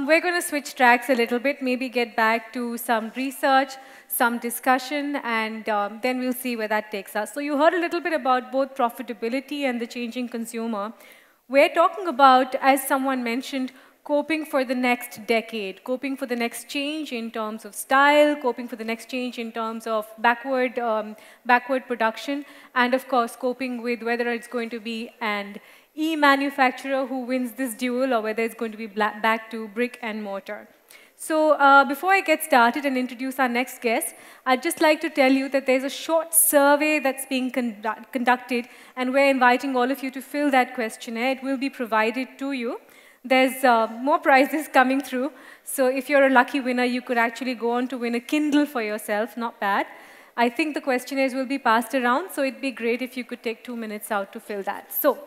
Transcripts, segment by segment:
We're going to switch tracks a little bit, maybe get back to some research, some discussion, and then we'll see where that takes us. So you heard a little bit about both profitability and the changing consumer. We're talking about, as someone mentioned, coping for the next decade, coping for the next change in terms of style, coping for the next change in terms of backward production, and of course, coping with whether it's going to be an e-manufacturer who wins this duel or whether it's going to be back to brick and mortar. So before I get started and introduce our next guest, I'd just like to tell you that there's a short survey that's being conducted, and we're inviting all of you to fill that questionnaire. It will be provided to you. There's more prizes coming through, so if you're a lucky winner, you could actually go on to win a Kindle for yourself, not bad. I think the questionnaires will be passed around, so it'd be great if you could take 2 minutes out to fill that. So,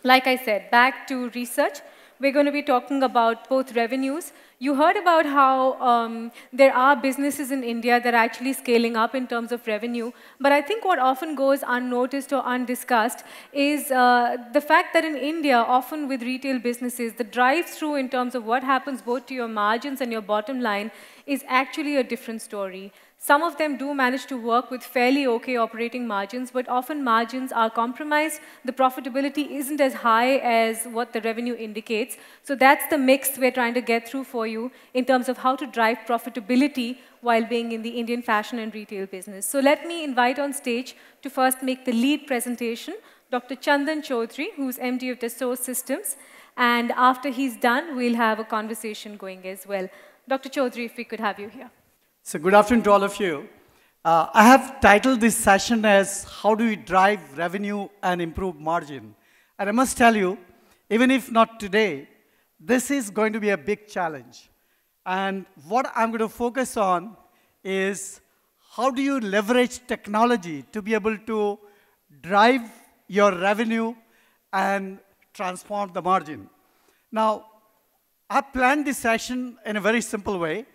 like I said, back to research. We're going to be talking about both revenues. You heard about how there are businesses in India that are actually scaling up in terms of revenue. But I think what often goes unnoticed or undiscussed is the fact that in India, often with retail businesses, the drive-through in terms of what happens both to your margins and your bottom line is actually a different story. Some of them do manage to work with fairly okay operating margins, but often margins are compromised. The profitability isn't as high as what the revenue indicates. So that's the mix we're trying to get through for you in terms of how to drive profitability while being in the Indian fashion and retail business. So let me invite on stage to first make the lead presentation, Dr. Chandan Chaudhary, who's MD of Dassault Systems. And after he's done, we'll have a conversation going as well. Dr. Chaudhary, if we could have you here. So good afternoon to all of you. I have titled this session as How Do We Drive Revenue and Improve Margin? And I must tell you, even if not today, this is going to be a big challenge. And what I'm going to focus on is how do you leverage technology to be able to drive your revenue and transform the margin. Now, I planned this session in a very simple way.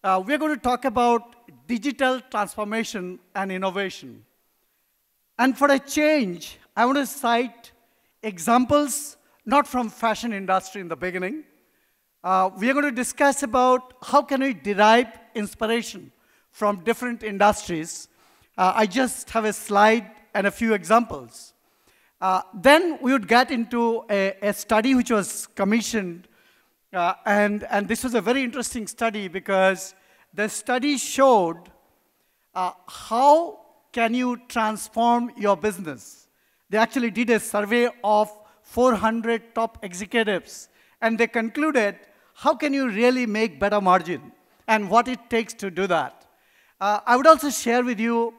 We're going to talk about digital transformation and innovation. And for a change, I want to cite examples, not from fashion industry in the beginning. We are going to discuss about how can we derive inspiration from different industries. I just have a slide and a few examples. Then we would get into a study which was commissioned. And this was a very interesting study because the study showed how can you transform your business. They actually did a survey of 400 top executives, and they concluded how can you really make better margin and what it takes to do that. I would also share with you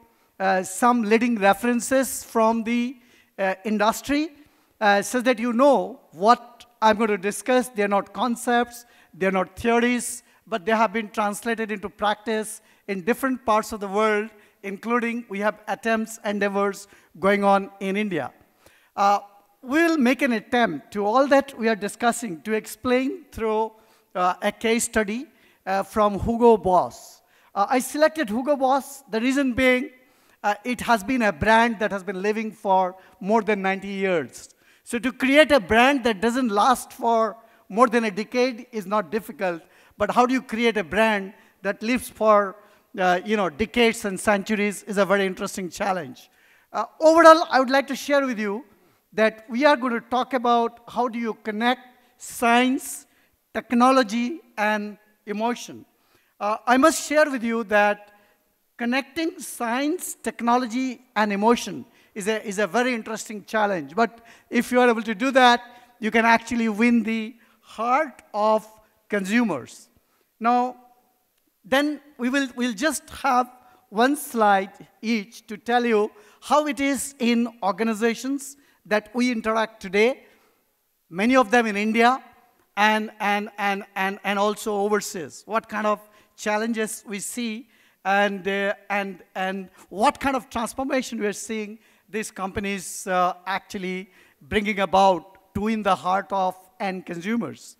some leading references from the industry so that you know what I'm going to discuss. They're not concepts, they're not theories, but they have been translated into practice in different parts of the world, including we have attempts, endeavors going on in India. We'll make an attempt to all that we are discussing to explain through a case study from Hugo Boss. I selected Hugo Boss, the reason being it has been a brand that has been living for more than 90 years. So to create a brand that doesn't last for more than a decade is not difficult, but how do you create a brand that lives for decades and centuries is a very interesting challenge. Overall, I would like to share with you that we are going to talk about how do you connect science, technology, and emotion. I must share with you that connecting science, technology, and emotion is a very interesting challenge. But if you are able to do that, you can actually win the heart of consumers. Now, then we'll just have one slide each to tell you how it is in organizations that we interact today, many of them in India and also overseas. What kind of challenges we see and what kind of transformation we are seeing these companies actually bringing about to win the heart of end consumers.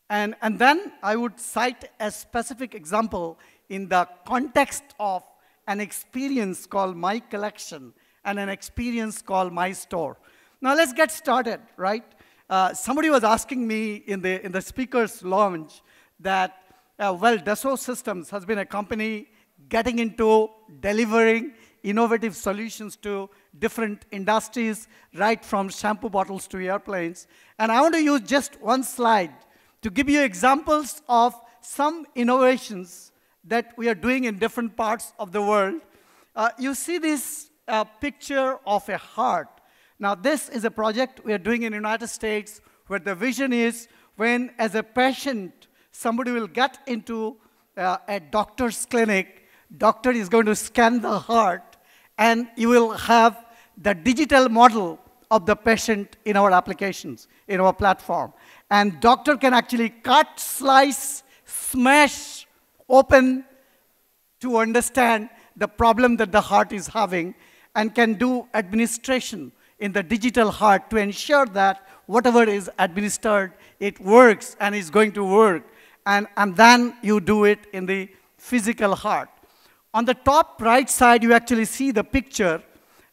And then I would cite a specific example in the context of an experience called My Collection and an experience called My Store. Now let's get started, right? Somebody was asking me in the speaker's lounge that, well, Dassault Systems has been a company getting into delivering innovative solutions to different industries, right from shampoo bottles to airplanes. And I want to use just one slide to give you examples of some innovations that we are doing in different parts of the world. You see this picture of a heart. Now, this is a project we are doing in the United States where the vision is when, as a patient, somebody will get into a doctor's clinic, doctor is going to scan the heart, and you will have the digital model of the patient in our applications, in our platform. And doctor can actually cut, slice, smash, open to understand the problem that the heart is having and can do administration in the digital heart to ensure that whatever is administered, it works and is going to work. And then you do it in the physical heart. On the top right side, you actually see the picture.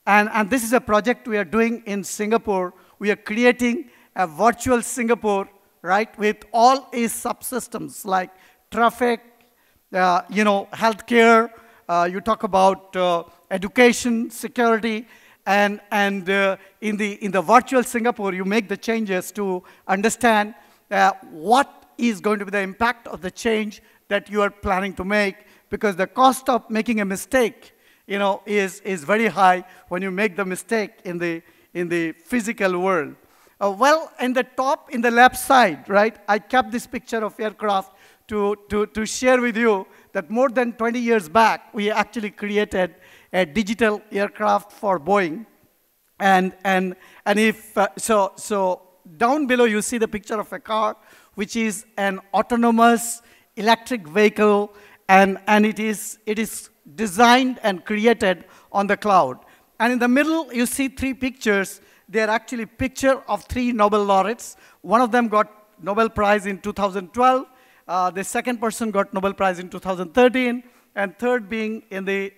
And this is a project we are doing in Singapore. We are creating a virtual Singapore, right, with all its subsystems like traffic, healthcare. You talk about education, security, and in the virtual Singapore, you make the changes to understand what is going to be the impact of the change that you are planning to make, because the cost of making a mistake, is very high when you make the mistake in the physical world. Well, in the left side, right, I kept this picture of aircraft to share with you that more than 20 years back, we actually created a digital aircraft for Boeing. And if, so down below you see the picture of a car, which is an autonomous electric vehicle, and it is designed and created on the cloud. And in the middle, you see three pictures. They're actually picture of three Nobel laureates. One of them got Nobel Prize in 2012. The second person got Nobel Prize in 2013, and third being in the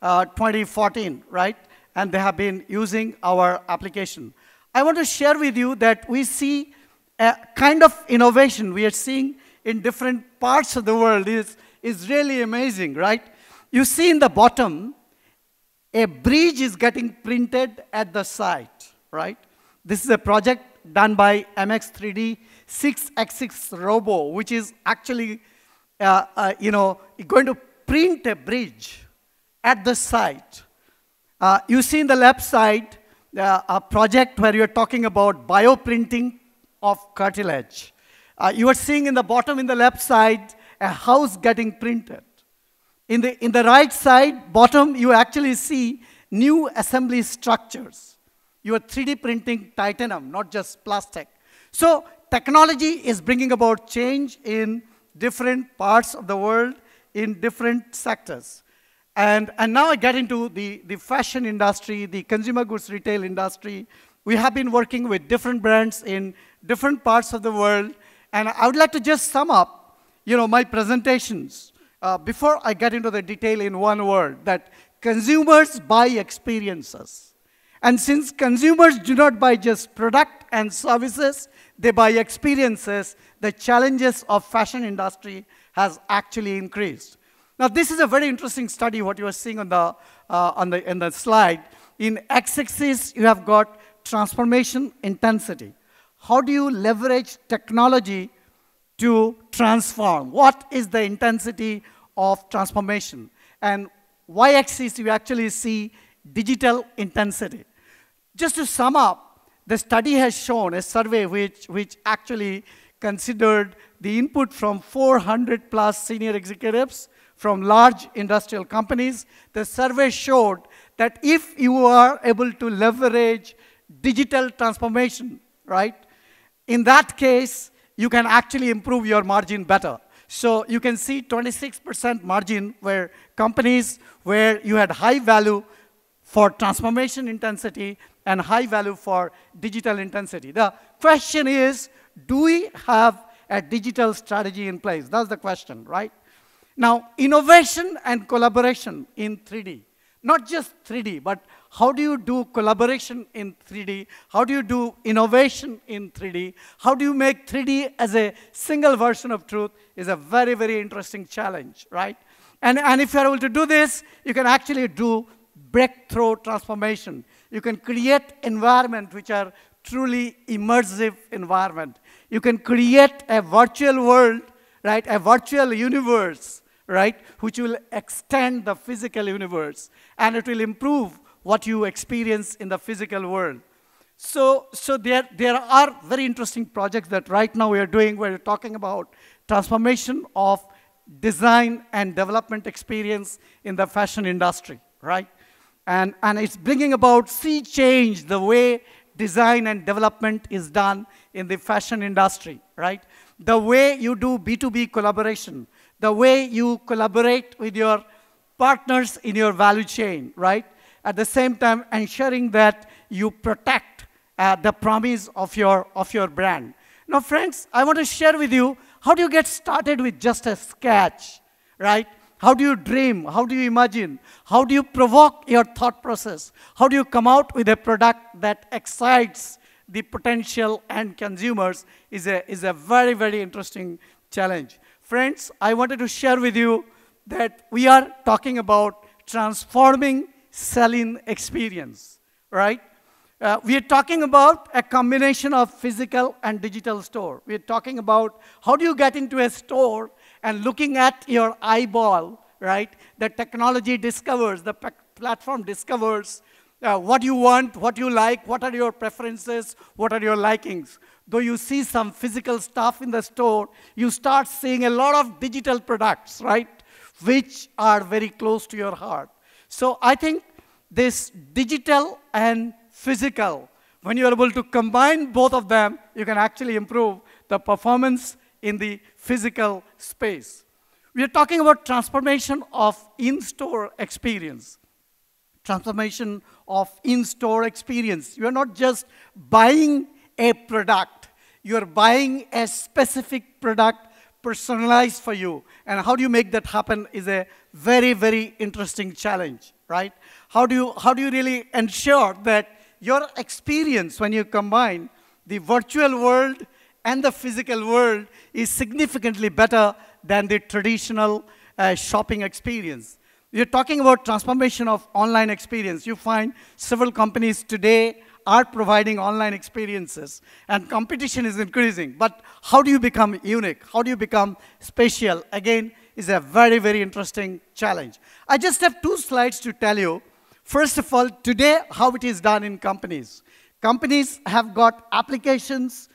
2014, right? And they have been using our application. I want to share with you that we see a kind of innovation we are seeing in different parts of the world is really amazing, right? You see in the bottom, a bridge is getting printed at the site, right? This is a project done by MX3D 6x6 Robo, which is actually, going to print a bridge at the site. You see in the left side, a project where you're talking about bioprinting of cartilage. You are seeing in the bottom, in the left side, a house getting printed. In the right side, bottom, you actually see new assembly structures. You are 3D printing titanium, not just plastic. So technology is bringing about change in different parts of the world, in different sectors. And now I get into the fashion industry, the consumer goods retail industry. We have been working with different brands in different parts of the world. And I would like to just sum up, my presentations before I get into the detail in one word, that consumers buy experiences. And since consumers do not buy just product and services, they buy experiences, the challenges of fashion industry has actually increased. Now, this is a very interesting study, what you are seeing in the slide. In x-axis, you have got transformation intensity. How do you leverage technology to transform? What is the intensity of transformation? And y-axis, you actually see digital intensity. Just to sum up, the study has shown a survey which actually considered the input from 400 plus senior executives from large industrial companies. The survey showed that if you are able to leverage digital transformation, right, in that case, you can actually improve your margin better. So you can see 26% margin where companies where you had high value for transformation intensity and high value for digital intensity. The question is, do we have a digital strategy in place? That's the question, right? Now, innovation and collaboration in 3D. Not just 3D, but how do you do collaboration in 3D? How do you do innovation in 3D? How do you make 3D as a single version of truth is a very, very interesting challenge, right? And if you're able to do this, you can actually do breakthrough transformation. You can create environment which are truly immersive environment. You can create a virtual world, right? A virtual universe, right? Which will extend the physical universe. And it will improve what you experience in the physical world. So there are very interesting projects that right now we are doing where we're talking about transformation of design and development experience in the fashion industry, right? And it's bringing about sea change the way design and development is done in the fashion industry, right? The way you do B2B collaboration, the way you collaborate with your partners in your value chain, right? At the same time, ensuring that you protect the promise of your brand. Now, friends, I want to share with you, how do you get started with just a sketch, right? How do you dream? How do you imagine? How do you provoke your thought process? How do you come out with a product that excites the potential end consumers is a very, very interesting challenge. Friends, I wanted to share with you that we are talking about transforming selling experience, right? We are talking about a combination of physical and digital store. We are talking about how do you get into a store and looking at your eyeball, right? The technology discovers, the platform discovers what you want, what you like, what are your preferences, what are your likings. Though you see some physical stuff in the store, you start seeing a lot of digital products, right? Which are very close to your heart. So I think this digital and physical, when you're able to combine both of them, you can actually improve the performance in the physical space. We are talking about transformation of in-store experience. Transformation of in-store experience. You are not just buying a product. You are buying a specific product personalized for you. And how do you make that happen is a very, very interesting challenge, right? How do you really ensure that your experience when you combine the virtual world and the physical world is significantly better than the traditional shopping experience? You're talking about transformation of online experience. You find several companies today are providing online experiences, and competition is increasing. But how do you become unique? How do you become special? Again, is a very, very interesting challenge. I just have 2 slides to tell you. First of all, today, how it is done in companies. Companies have got applications,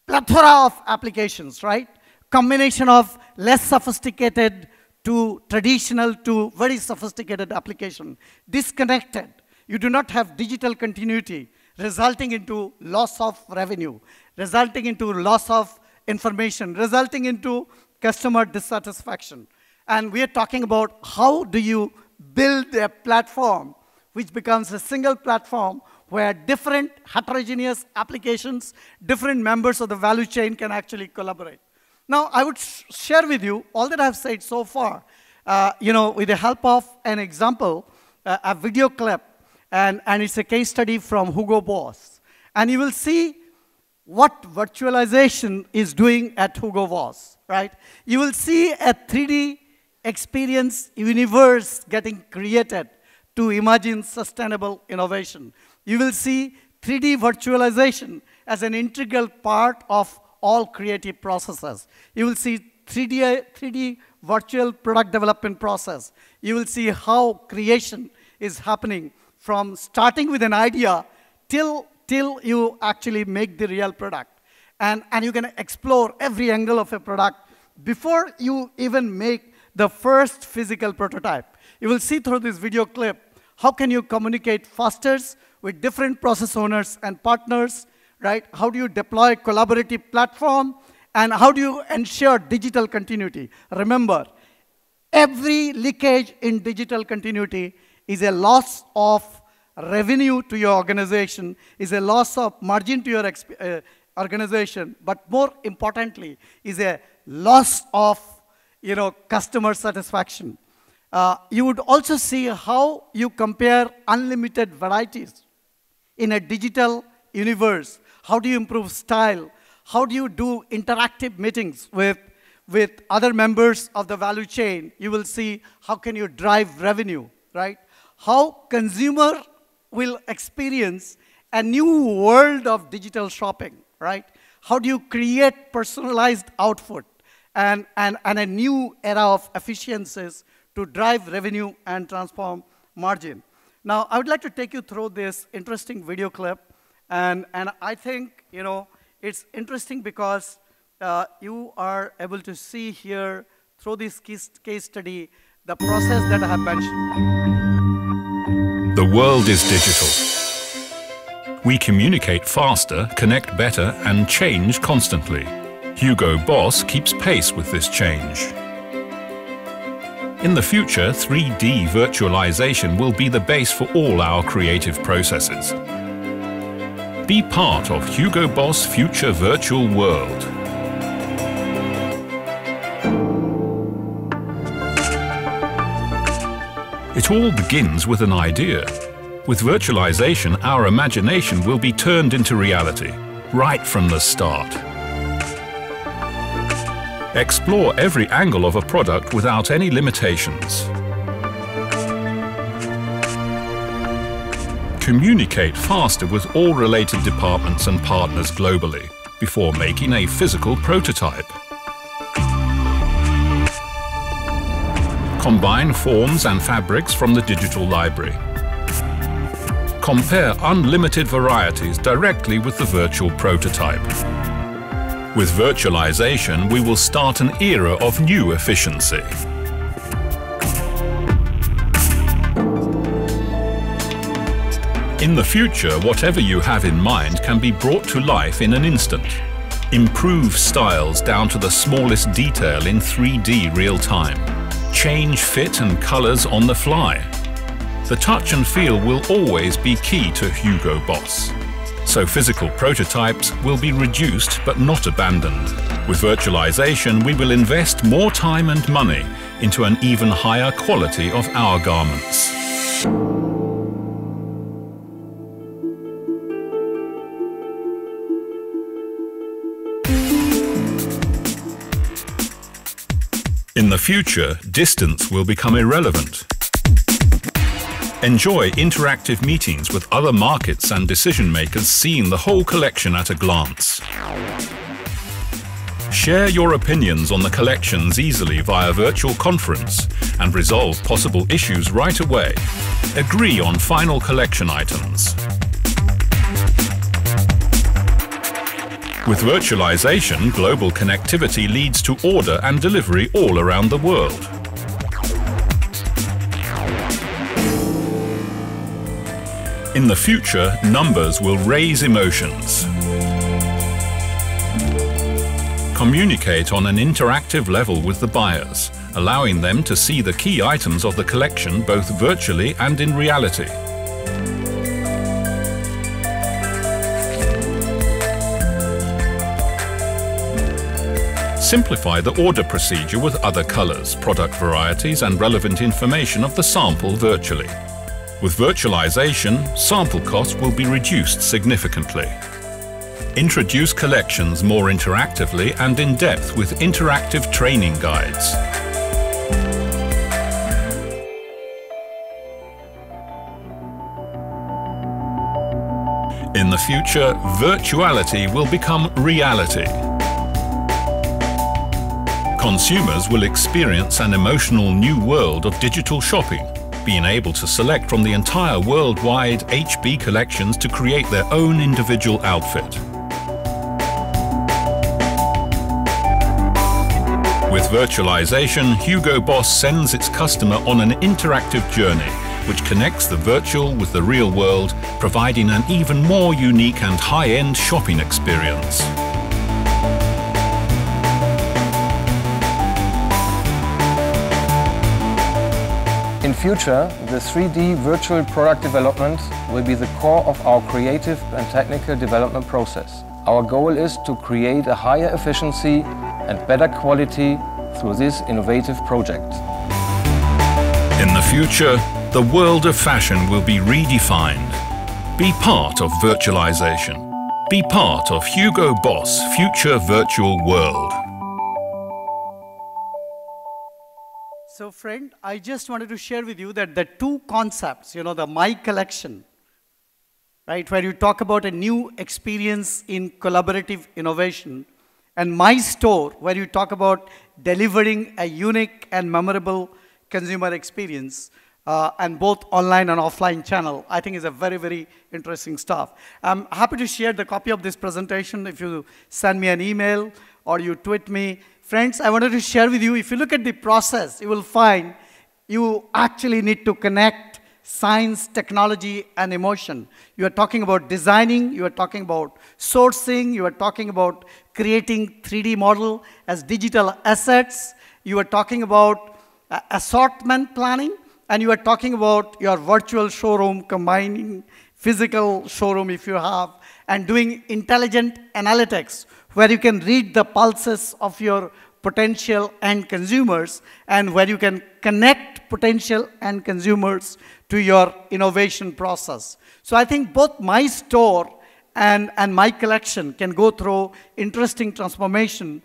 plethora of applications, right? Combination of less sophisticated to traditional to very sophisticated application. Disconnected. You do not have digital continuity, resulting into loss of revenue, resulting into loss of information, resulting into customer dissatisfaction. And we are talking about how do you build a platform which becomes a single platform where different heterogeneous applications, different members of the value chain can actually collaborate. Now, I would share with you all that I've said so far, with the help of an example, a video clip, and it's a case study from Hugo Boss. And you will see what virtualization is doing at Hugo Boss, right? You will see a 3D experience universe getting created to imagine sustainable innovation. You will see 3D virtualization as an integral part of all creative processes. You will see 3D virtual product development process. You will see how creation is happening from starting with an idea till you actually make the real product. And you can explore every angle of a product before you even make the first physical prototype. You will see through this video clip how can you communicate faster with different process owners and partners, right? How do you deploy collaborative platform? And how do you ensure digital continuity? Remember, every leakage in digital continuity is a loss of revenue to your organization, is a loss of margin to your organization, but more importantly, is a loss of customer satisfaction. You would also see how you compare unlimited varieties in a digital universe. How do you improve style? How do you do interactive meetings with other members of the value chain? You will see how can you drive revenue, right? How consumer will experience a new world of digital shopping, right? How do you create personalized output and a new era of efficiencies to drive revenue and transform margin? Now, I would like to take you through this interesting video clip. And I think, you know, it's interesting because you are able to see here through this case study the process that I have mentioned. The world is digital. We communicate faster, connect better, and change constantly. Hugo Boss keeps pace with this change. In the future, 3D virtualization will be the base for all our creative processes. Be part of Hugo Boss Future Virtual World. It all begins with an idea. With virtualization, our imagination will be turned into reality, right from the start. Explore every angle of a product without any limitations. Communicate faster with all related departments and partners globally before making a physical prototype. Combine forms and fabrics from the digital library. Compare unlimited varieties directly with the virtual prototype. With virtualization, we will start an era of new efficiency. In the future, whatever you have in mind can be brought to life in an instant. Improve styles down to the smallest detail in 3D real time. Change fit and colors on the fly. The touch and feel will always be key to Hugo Boss. So physical prototypes will be reduced but not abandoned. With virtualization, we will invest more time and money into an even higher quality of our garments. In the future, distance will become irrelevant. Enjoy interactive meetings with other markets and decision makers seeing the whole collection at a glance. Share your opinions on the collections easily via virtual conference and resolve possible issues right away. Agree on final collection items. With virtualization, global connectivity leads to order and delivery all around the world. In the future, numbers will raise emotions. Communicate on an interactive level with the buyers, allowing them to see the key items of the collection both virtually and in reality. Simplify the order procedure with other colors, product varieties, and relevant information of the sample virtually. With virtualization, sample costs will be reduced significantly. Introduce collections more interactively and in depth with interactive training guides. In the future, virtuality will become reality. Consumers will experience an emotional new world of digital shopping, being able to select from the entire worldwide HB collections to create their own individual outfit. With virtualization, Hugo Boss sends its customer on an interactive journey which connects the virtual with the real world, providing an even more unique and high-end shopping experience. In future, the 3D virtual product development will be the core of our creative and technical development process. Our goal is to create a higher efficiency and better quality through this innovative project. In the future, the world of fashion will be redefined. Be part of virtualization. Be part of Hugo Boss Future Virtual World. So friend, I just wanted to share with you that the two concepts, you know, the My Collection, right, where you talk about a new experience in collaborative innovation, and My Store, where you talk about delivering a unique and memorable consumer experience, and both online and offline channel, I think is a very, very interesting stuff. I'm happy to share the copy of this presentation if you send me an email or you tweet me. Friends, I wanted to share with you, if you look at the process, you will find you actually need to connect science, technology, and emotion. You are talking about designing, you are talking about sourcing, you are talking about creating 3D model as digital assets, you are talking about assortment planning, and you are talking about your virtual showroom combining physical showroom if you have, and doing intelligent analytics where you can read the pulses of your potential end consumers and where you can connect potential end consumers to your innovation process. So I think both My Store and My Collection can go through interesting transformation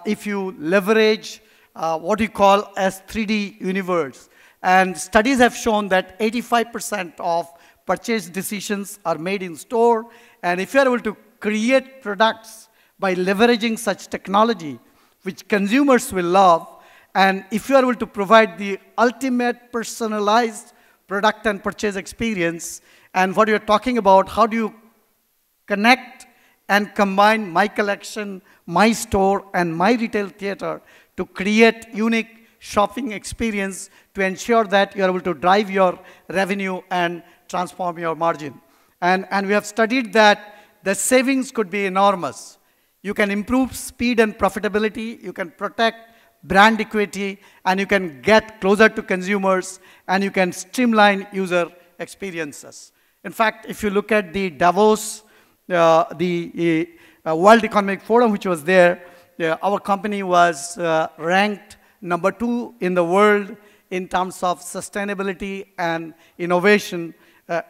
if you leverage what you call as 3D universe. And studies have shown that 85% of purchase decisions are made in store. And if you're able to create products by leveraging such technology, which consumers will love, and if you are able to provide the ultimate personalized product and purchase experience, and what you're talking about, how do you connect and combine My Collection, My Store, and My Retail Theater to create unique shopping experience to ensure that you're able to drive your revenue and transform your margin. And we have studied that the savings could be enormous. You can improve speed and profitability, you can protect brand equity, and you can get closer to consumers, and you can streamline user experiences. In fact, if you look at the Davos, the World Economic Forum, which was there, our company was ranked #2 in the world in terms of sustainability and innovation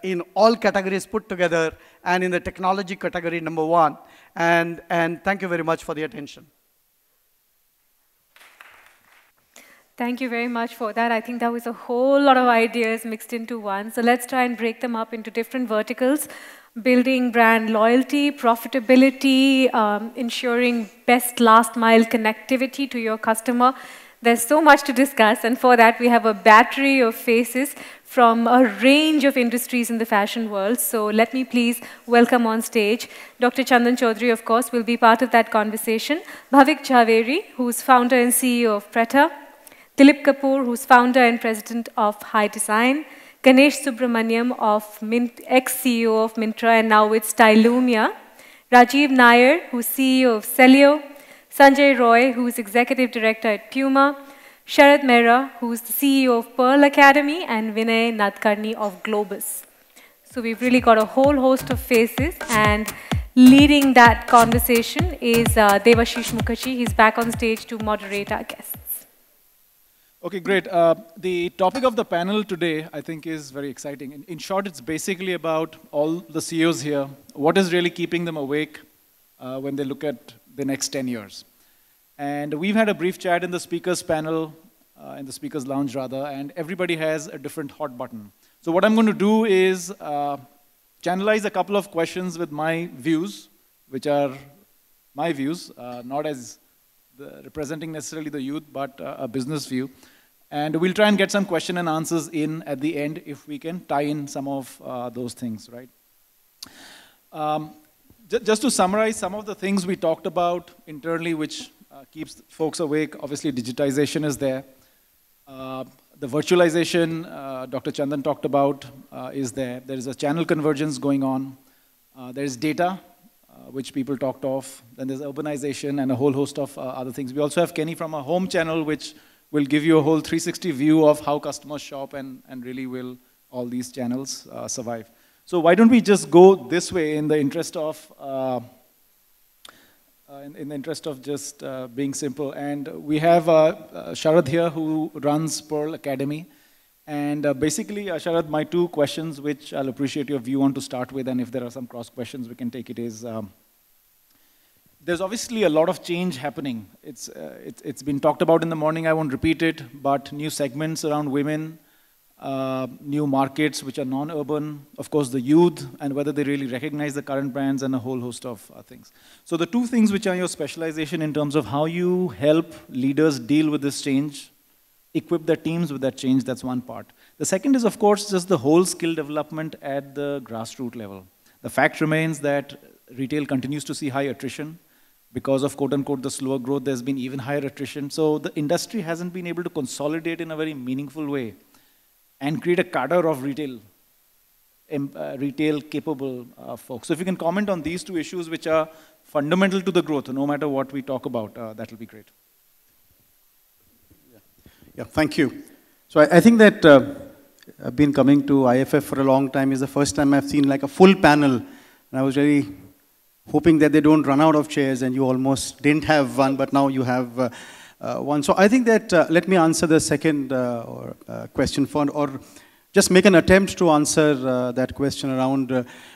in all categories put together, and in the technology category #1. And thank you very much for the attention. Thank you very much for that. I think that was a whole lot of ideas mixed into one. So let's try and break them up into different verticals. Building brand loyalty, profitability, ensuring best last mile connectivity to your customer. There's so much to discuss, and for that we have a battery of faces from a range of industries in the fashion world. So let me please welcome on stage Dr. Chandan Chaudhary, of course, will be part of that conversation. Bhavik Jhaveri, who's founder and CEO of Preta. Dilip Kapoor, who's founder and president of High Design. Ganesh Subramaniam, ex-CEO of Myntra and now with Stylumia. Rajiv Nair, who's CEO of Celio. Sanjay Roy, who's executive director at Puma. Sharad Mehra, who's the CEO of Pearl Academy, and Vinay Nadkarni of Globus. So we've really got a whole host of faces, and leading that conversation is Devashish Mukherjee. He's back on stage to moderate our guests. Okay, great. The topic of the panel today, I think, is very exciting. In short, it's basically about all the CEOs here. What is really keeping them awake when they look at the next 10 years? And we've had a brief chat in the speakers panel, in the speakers lounge rather, and everybody has a different hot button. So what I'm going to do is channelize a couple of questions with my views, which are my views, not as representing necessarily the youth, but a business view. And we'll try and get some question and answers in at the end if we can tie in some of those things, right? Just to summarize some of the things we talked about internally, which keeps folks awake. Obviously, digitization is there. The virtualization Dr. Chandan talked about is there. There is a channel convergence going on. There is data, which people talked of. Then there's urbanization and a whole host of other things. We also have Kenny from a home channel, which will give you a whole 360 view of how customers shop and really will all these channels survive. So why don't we just go this way in the interest of just being simple. And we have Sharad here who runs Pearl Academy. And basically, Sharad, my two questions, which I'll appreciate your view on to start with, and if there are some cross questions, we can take it, is there's obviously a lot of change happening. It's been talked about in the morning, I won't repeat it, but new segments around women, new markets which are non-urban, of course the youth, and whether they really recognize the current brands, and a whole host of things. So the two things which are your specialization in terms of how you help leaders deal with this change, equip their teams with that change, that's one part. The second is, of course, just the whole skill development at the grassroots level. The fact remains that retail continues to see high attrition. Because of quote-unquote the slower growth, there's been even higher attrition. So the industry hasn't been able to consolidate in a very meaningful way and create a cadre of retail-capable folks. So if you can comment on these two issues which are fundamental to the growth, no matter what we talk about, that will be great. Yeah, thank you. So I think that I've been coming to IFF for a long time. It's the first time I've seen like a full panel, and I was really hoping that they don't run out of chairs, and you almost didn't have one, but now you have one. So I think that, let me answer the second question first, or just make an attempt to answer that question around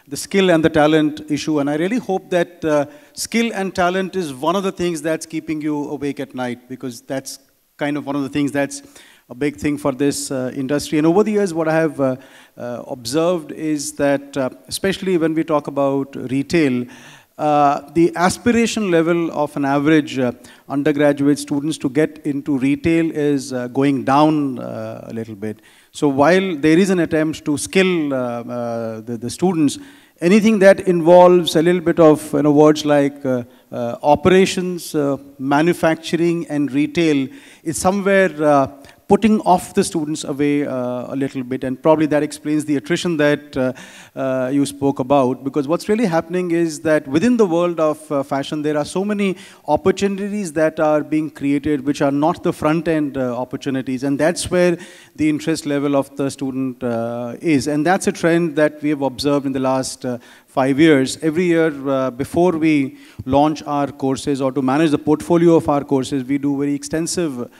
the skill and the talent issue. And I really hope that skill and talent is one of the things that's keeping you awake at night, because that's kind of one of the things that's a big thing for this industry. And over the years, what I have observed is that, especially when we talk about retail, the aspiration level of an average undergraduate students to get into retail is going down a little bit. So while there is an attempt to skill the students, anything that involves a little bit of words like operations, manufacturing, and retail is somewhere putting off the students away a little bit, and probably that explains the attrition that you spoke about. Because what's really happening is that within the world of fashion, there are so many opportunities that are being created which are not the front-end opportunities, and that's where the interest level of the student is. And that's a trend that we have observed in the last 5 years. Every year before we launch our courses or to manage the portfolio of our courses, we do very extensive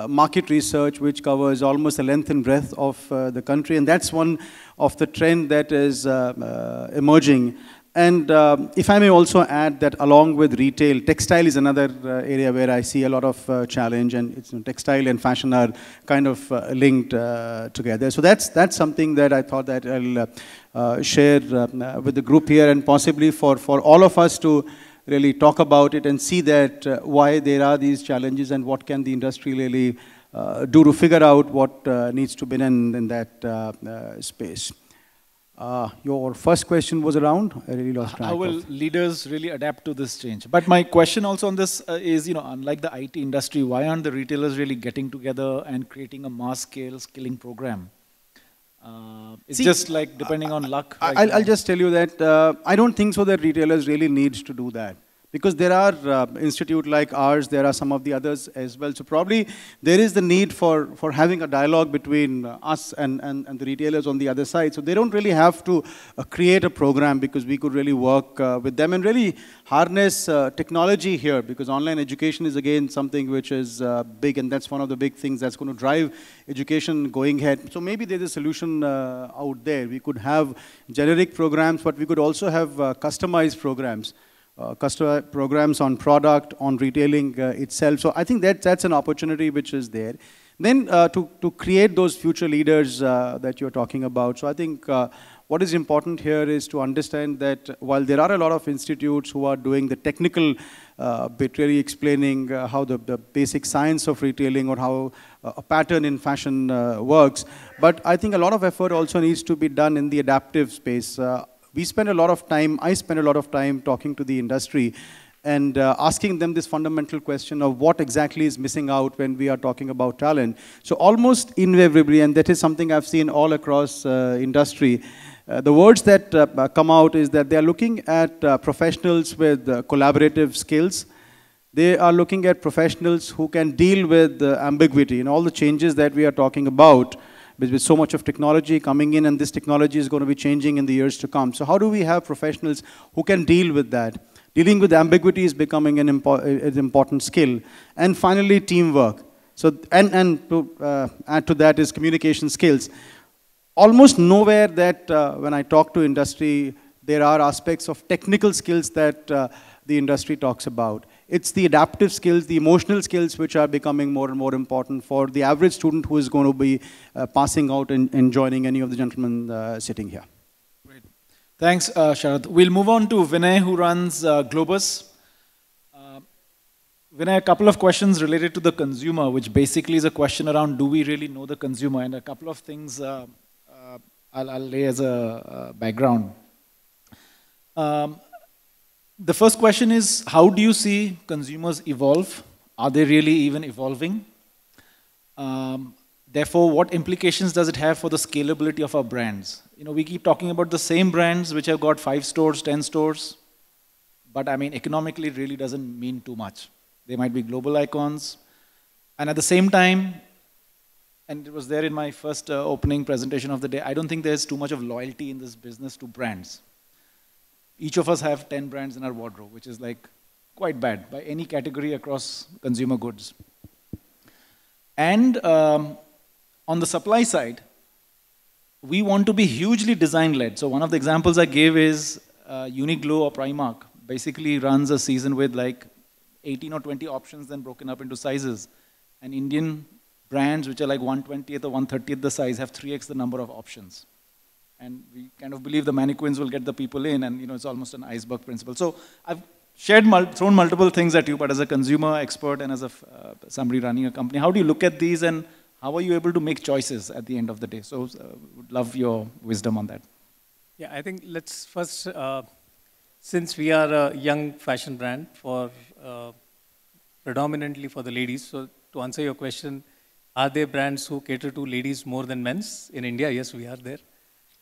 market research which covers almost the length and breadth of the country, and that's one of the trend that is emerging. And if I may also add that along with retail, textile is another area where I see a lot of challenge, and it's, textile and fashion are kind of linked together. So that's something that I thought that I'll share with the group here, and possibly for all of us to really talk about it and see that why there are these challenges and what can the industry really do to figure out what needs to be done in that space. Your first question was around? I really lost track. How will leaders really adapt to this change? But my question also on this is, unlike the IT industry, why aren't the retailers really getting together and creating a mass scale skilling program? It's just like depending on luck. I'll just tell you that I don't think so that retailers really need to do that. Because there are institutes like ours, there are some of the others as well. So probably there is the need for having a dialogue between us and the retailers on the other side. So they don't really have to create a program, because we could really work with them and really harness technology here, because online education is again something which is big, and that's one of the big things that's going to drive education going ahead. So maybe there's a solution out there. We could have generic programs, but we could also have customized programs. Customized programs on product, on retailing itself. So I think that's an opportunity which is there. Then to create those future leaders that you're talking about. So I think what is important here is to understand that while there are a lot of institutes who are doing the technical bit, really explaining how the basic science of retailing or how a pattern in fashion works, but I think a lot of effort also needs to be done in the adaptive space. We spend a lot of time, I spend a lot of time talking to the industry and asking them this fundamental question of what exactly is missing out when we are talking about talent. So almost invariably, and that is something I've seen all across industry, the words that come out is that they are looking at professionals with collaborative skills. They are looking at professionals who can deal with ambiguity and all the changes that we are talking about. With so much of technology coming in, and this technology is going to be changing in the years to come. So how do we have professionals who can deal with that? Dealing with ambiguity is becoming an important skill. And finally, teamwork. So, and to add to that is communication skills. Almost nowhere that when I talk to industry, there are aspects of technical skills that the industry talks about. It's the adaptive skills, the emotional skills, which are becoming more and more important for the average student who is going to be passing out and joining any of the gentlemen sitting here. Great. Thanks, Sharad. We'll move on to Vinay, who runs Globus. Vinay, a couple of questions related to the consumer, which basically is a question around, do we really know the consumer? And a couple of things I'll lay as a background. The first question is, how do you see consumers evolve? Are they really even evolving? Therefore, what implications does it have for the scalability of our brands? You know, we keep talking about the same brands which have got 5 stores, 10 stores, but I mean, economically, it really doesn't mean too much. They might be global icons. And at the same time, and it was there in my first opening presentation of the day, I don't think there's too much of loyalty in this business to brands. Each of us have 10 brands in our wardrobe, which is like quite bad by any category across consumer goods. And on the supply side, we want to be hugely design-led. So one of the examples I gave is Uniqlo or Primark basically runs a season with like 18 or 20 options, then broken up into sizes. And Indian brands, which are like 1/20th or 1/30th the size, have 3x the number of options. And we kind of believe the mannequins will get the people in, and you know, it's almost an iceberg principle. So I've thrown multiple things at you, but as a consumer expert and as a somebody running a company, how do you look at these and how are you able to make choices at the end of the day? So would love your wisdom on that. Yeah, I think let's first, since we are a young fashion brand for predominantly for the ladies, so to answer your question, are there brands who cater to ladies more than men's in India? Yes, we are there.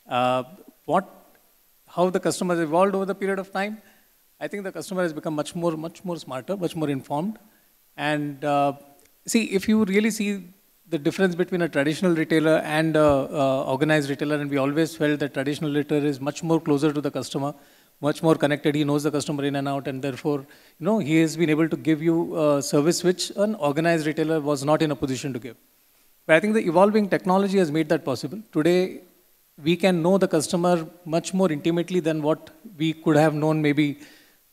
How the customer has evolved over the period of time, I think the customer has become much more smarter, much more informed. And see, if you really see the difference between a traditional retailer and organized retailer, and we always felt that traditional retailer is much more closer to the customer, much more connected. He knows the customer in and out, and therefore, you know, he has been able to give you a service which an organized retailer was not in a position to give. But I think the evolving technology has made that possible. Today, we can know the customer much more intimately than what we could have known maybe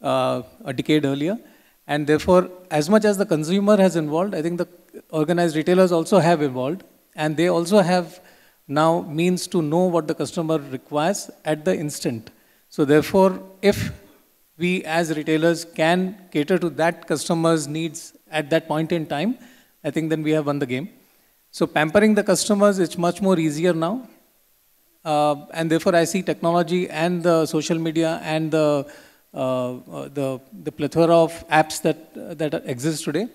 a decade earlier. And therefore, as much as the consumer has evolved, I think the organized retailers also have evolved. And they also have now means to know what the customer requires at the instant. So therefore, if we as retailers can cater to that customer's needs at that point in time, I think then we have won the game. So pampering the customers is much more easier now. And therefore, I see technology and the social media and the plethora of apps that exist today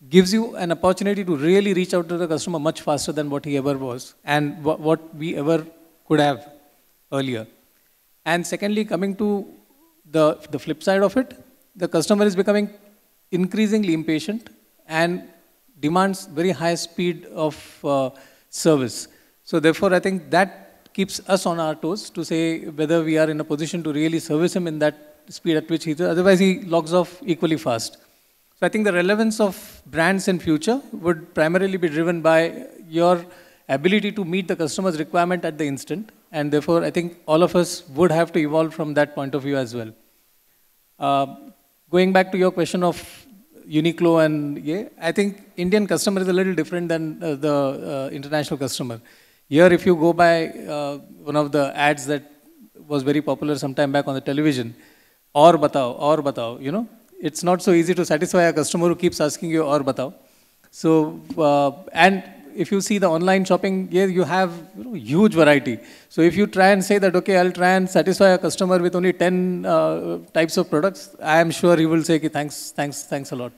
gives you an opportunity to really reach out to the customer much faster than what he ever was and what we ever could have earlier. And secondly, coming to the flip side of it, the customer is becoming increasingly impatient and demands very high speed of service. So therefore, I think that keeps us on our toes to say whether we are in a position to really service him in that speed at which he does. Otherwise, he logs off equally fast. So I think the relevance of brands in future would primarily be driven by your ability to meet the customer's requirement at the instant. And therefore, I think all of us would have to evolve from that point of view as well. Going back to your question of Uniqlo and I think Indian customer is a little different than the international customer. Here, if you go by one of the ads that was very popular some time back on the television, aur batao, you know, it's not so easy to satisfy a customer who keeps asking you aur batao. So, and if you see the online shopping, you have huge variety. So if you try and say that, okay, I'll try and satisfy a customer with only 10 types of products, I am sure he will say, thanks a lot.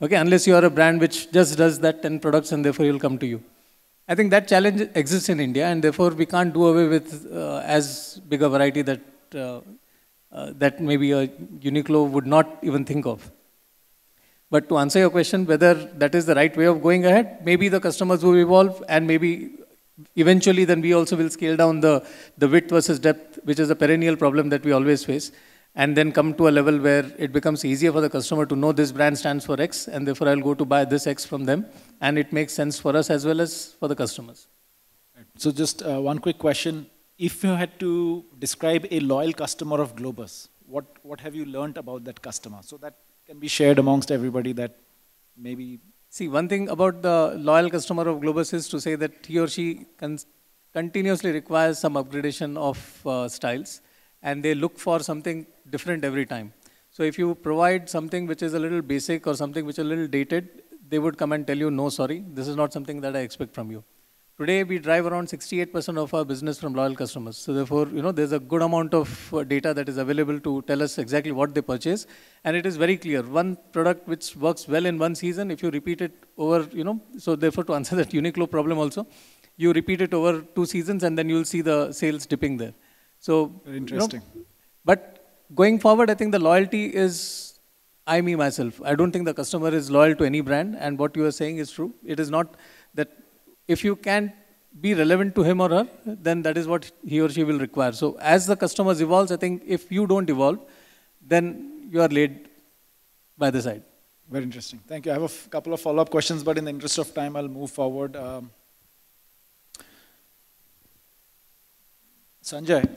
Okay, unless you are a brand which just does that 10 products and therefore he will come to you. I think that challenge exists in India, and therefore we can't do away with as big a variety that that maybe a Uniqlo would not even think of. But to answer your question, whether that is the right way of going ahead, maybe the customers will evolve, and maybe eventually then we also will scale down the width versus depth, which is a perennial problem that we always face. and then come to a level where it becomes easier for the customer to know this brand stands for X, and therefore I'll go to buy this X from them, and it makes sense for us as well as for the customers. So just one quick question. If you had to describe a loyal customer of Globus, what have you learned about that customer? So that can be shared amongst everybody that maybe... See, one thing about the loyal customer of Globus is to say that he or she continuously requires some upgradation of styles, and they look for something different every time. So if you provide something which is a little basic or something which is a little dated, they would come and tell you, no, sorry, this is not something that I expect from you. Today, we drive around 68% of our business from loyal customers. So therefore, there's a good amount of data that is available to tell us exactly what they purchase. And it is very clear. One product which works well in one season, if you repeat it over, so therefore to answer that Uniqlo problem also, you repeat it over 2 seasons and then you'll see the sales dipping there. So, very interesting. But going forward, I think the loyalty is I, me, myself. I don't think the customer is loyal to any brand. And what you are saying is true. It is not that if you can be relevant to him or her, then that is what he or she will require. So as the customers evolves, I think if you don't evolve, then you are laid by the side. Very interesting. Thank you. I have a couple of follow-up questions, but in the interest of time, I'll move forward. Sanjay,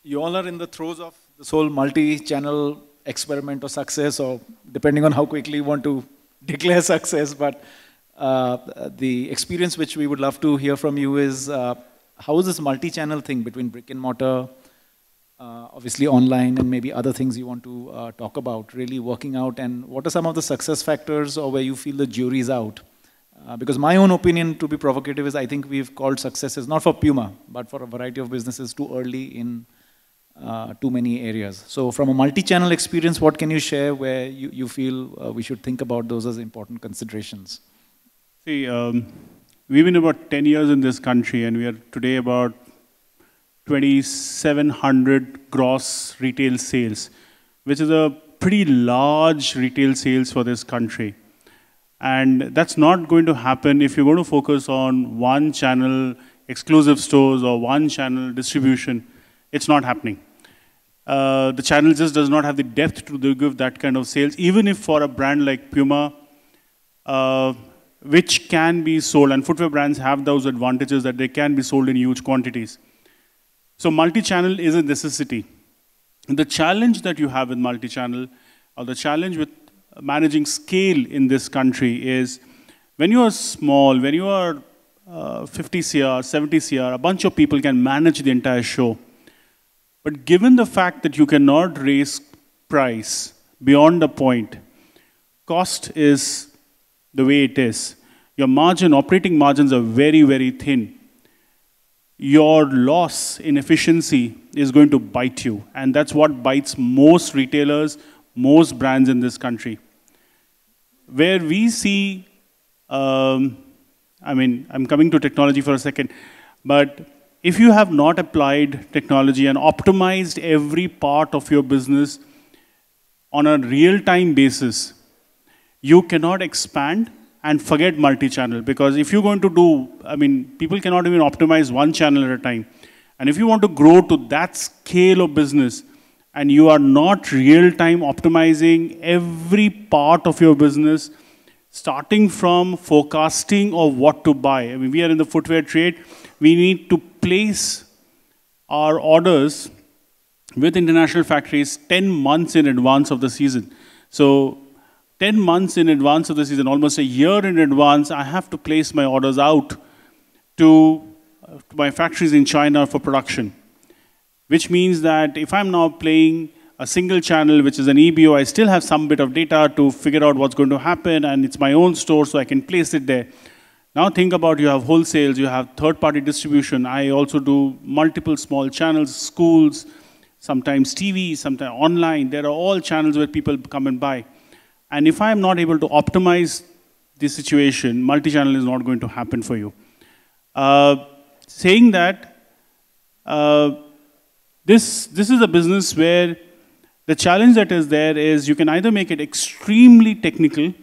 you all are in the throes of this whole multi-channel experiment or success, or depending on how quickly you want to declare success, but the experience which we would love to hear from you is how is this multi-channel thing between brick and mortar, obviously online, and maybe other things you want to talk about, really working out, and what are some of the success factors or where you feel the jury's out? Because my own opinion, to be provocative, is I think we've called successes, not for Puma, but for a variety of businesses too early in too many areas. So from a multi-channel experience, what can you share where you feel we should think about those as important considerations? See, we've been about 10 years in this country, and we are today about 2,700 gross retail sales, which is a pretty large retail sales for this country. And that's not going to happen if you're going to focus on one channel exclusive stores or one channel distribution. It's not happening. The channel just does not have the depth to give that kind of sales, even if for a brand like Puma, which can be sold, and footwear brands have those advantages that they can be sold in huge quantities. So multi-channel is a necessity. The challenge that you have with multi-channel, or the challenge with managing scale in this country is, when you are small, when you are 50 CR, 70 CR, a bunch of people can manage the entire show. But given the fact that you cannot raise price beyond a point, cost is the way it is. Your margin, operating margins are very, very thin. Your loss in efficiency is going to bite you. And that's what bites most retailers, most brands in this country. Where we see, I'm coming to technology for a second, but if you have not applied technology and optimized every part of your business on a real-time basis, you cannot expand and forget multi-channel. Because if you're going to do, people cannot even optimize one channel at a time. And if you want to grow to that scale of business, and you are not real-time optimizing every part of your business, starting from forecasting of what to buy. We are in the footwear trade. We need to place our orders with international factories 10 months in advance of the season. So 10 months in advance of the season, almost a year in advance, I have to place my orders out to my factories in China for production. Which means that if I'm now playing a single channel, which is an EBO, I still have some bit of data to figure out what's going to happen, and it's my own store, so I can place it there. Now think about, you have wholesales, you have third-party distribution. I also do multiple small channels, schools, sometimes TV, sometimes online. There are all channels where people come and buy. And if I'm not able to optimize the situation, multi-channel is not going to happen for you. Saying that, this is a business where the challenge that is there is you can either make it extremely technical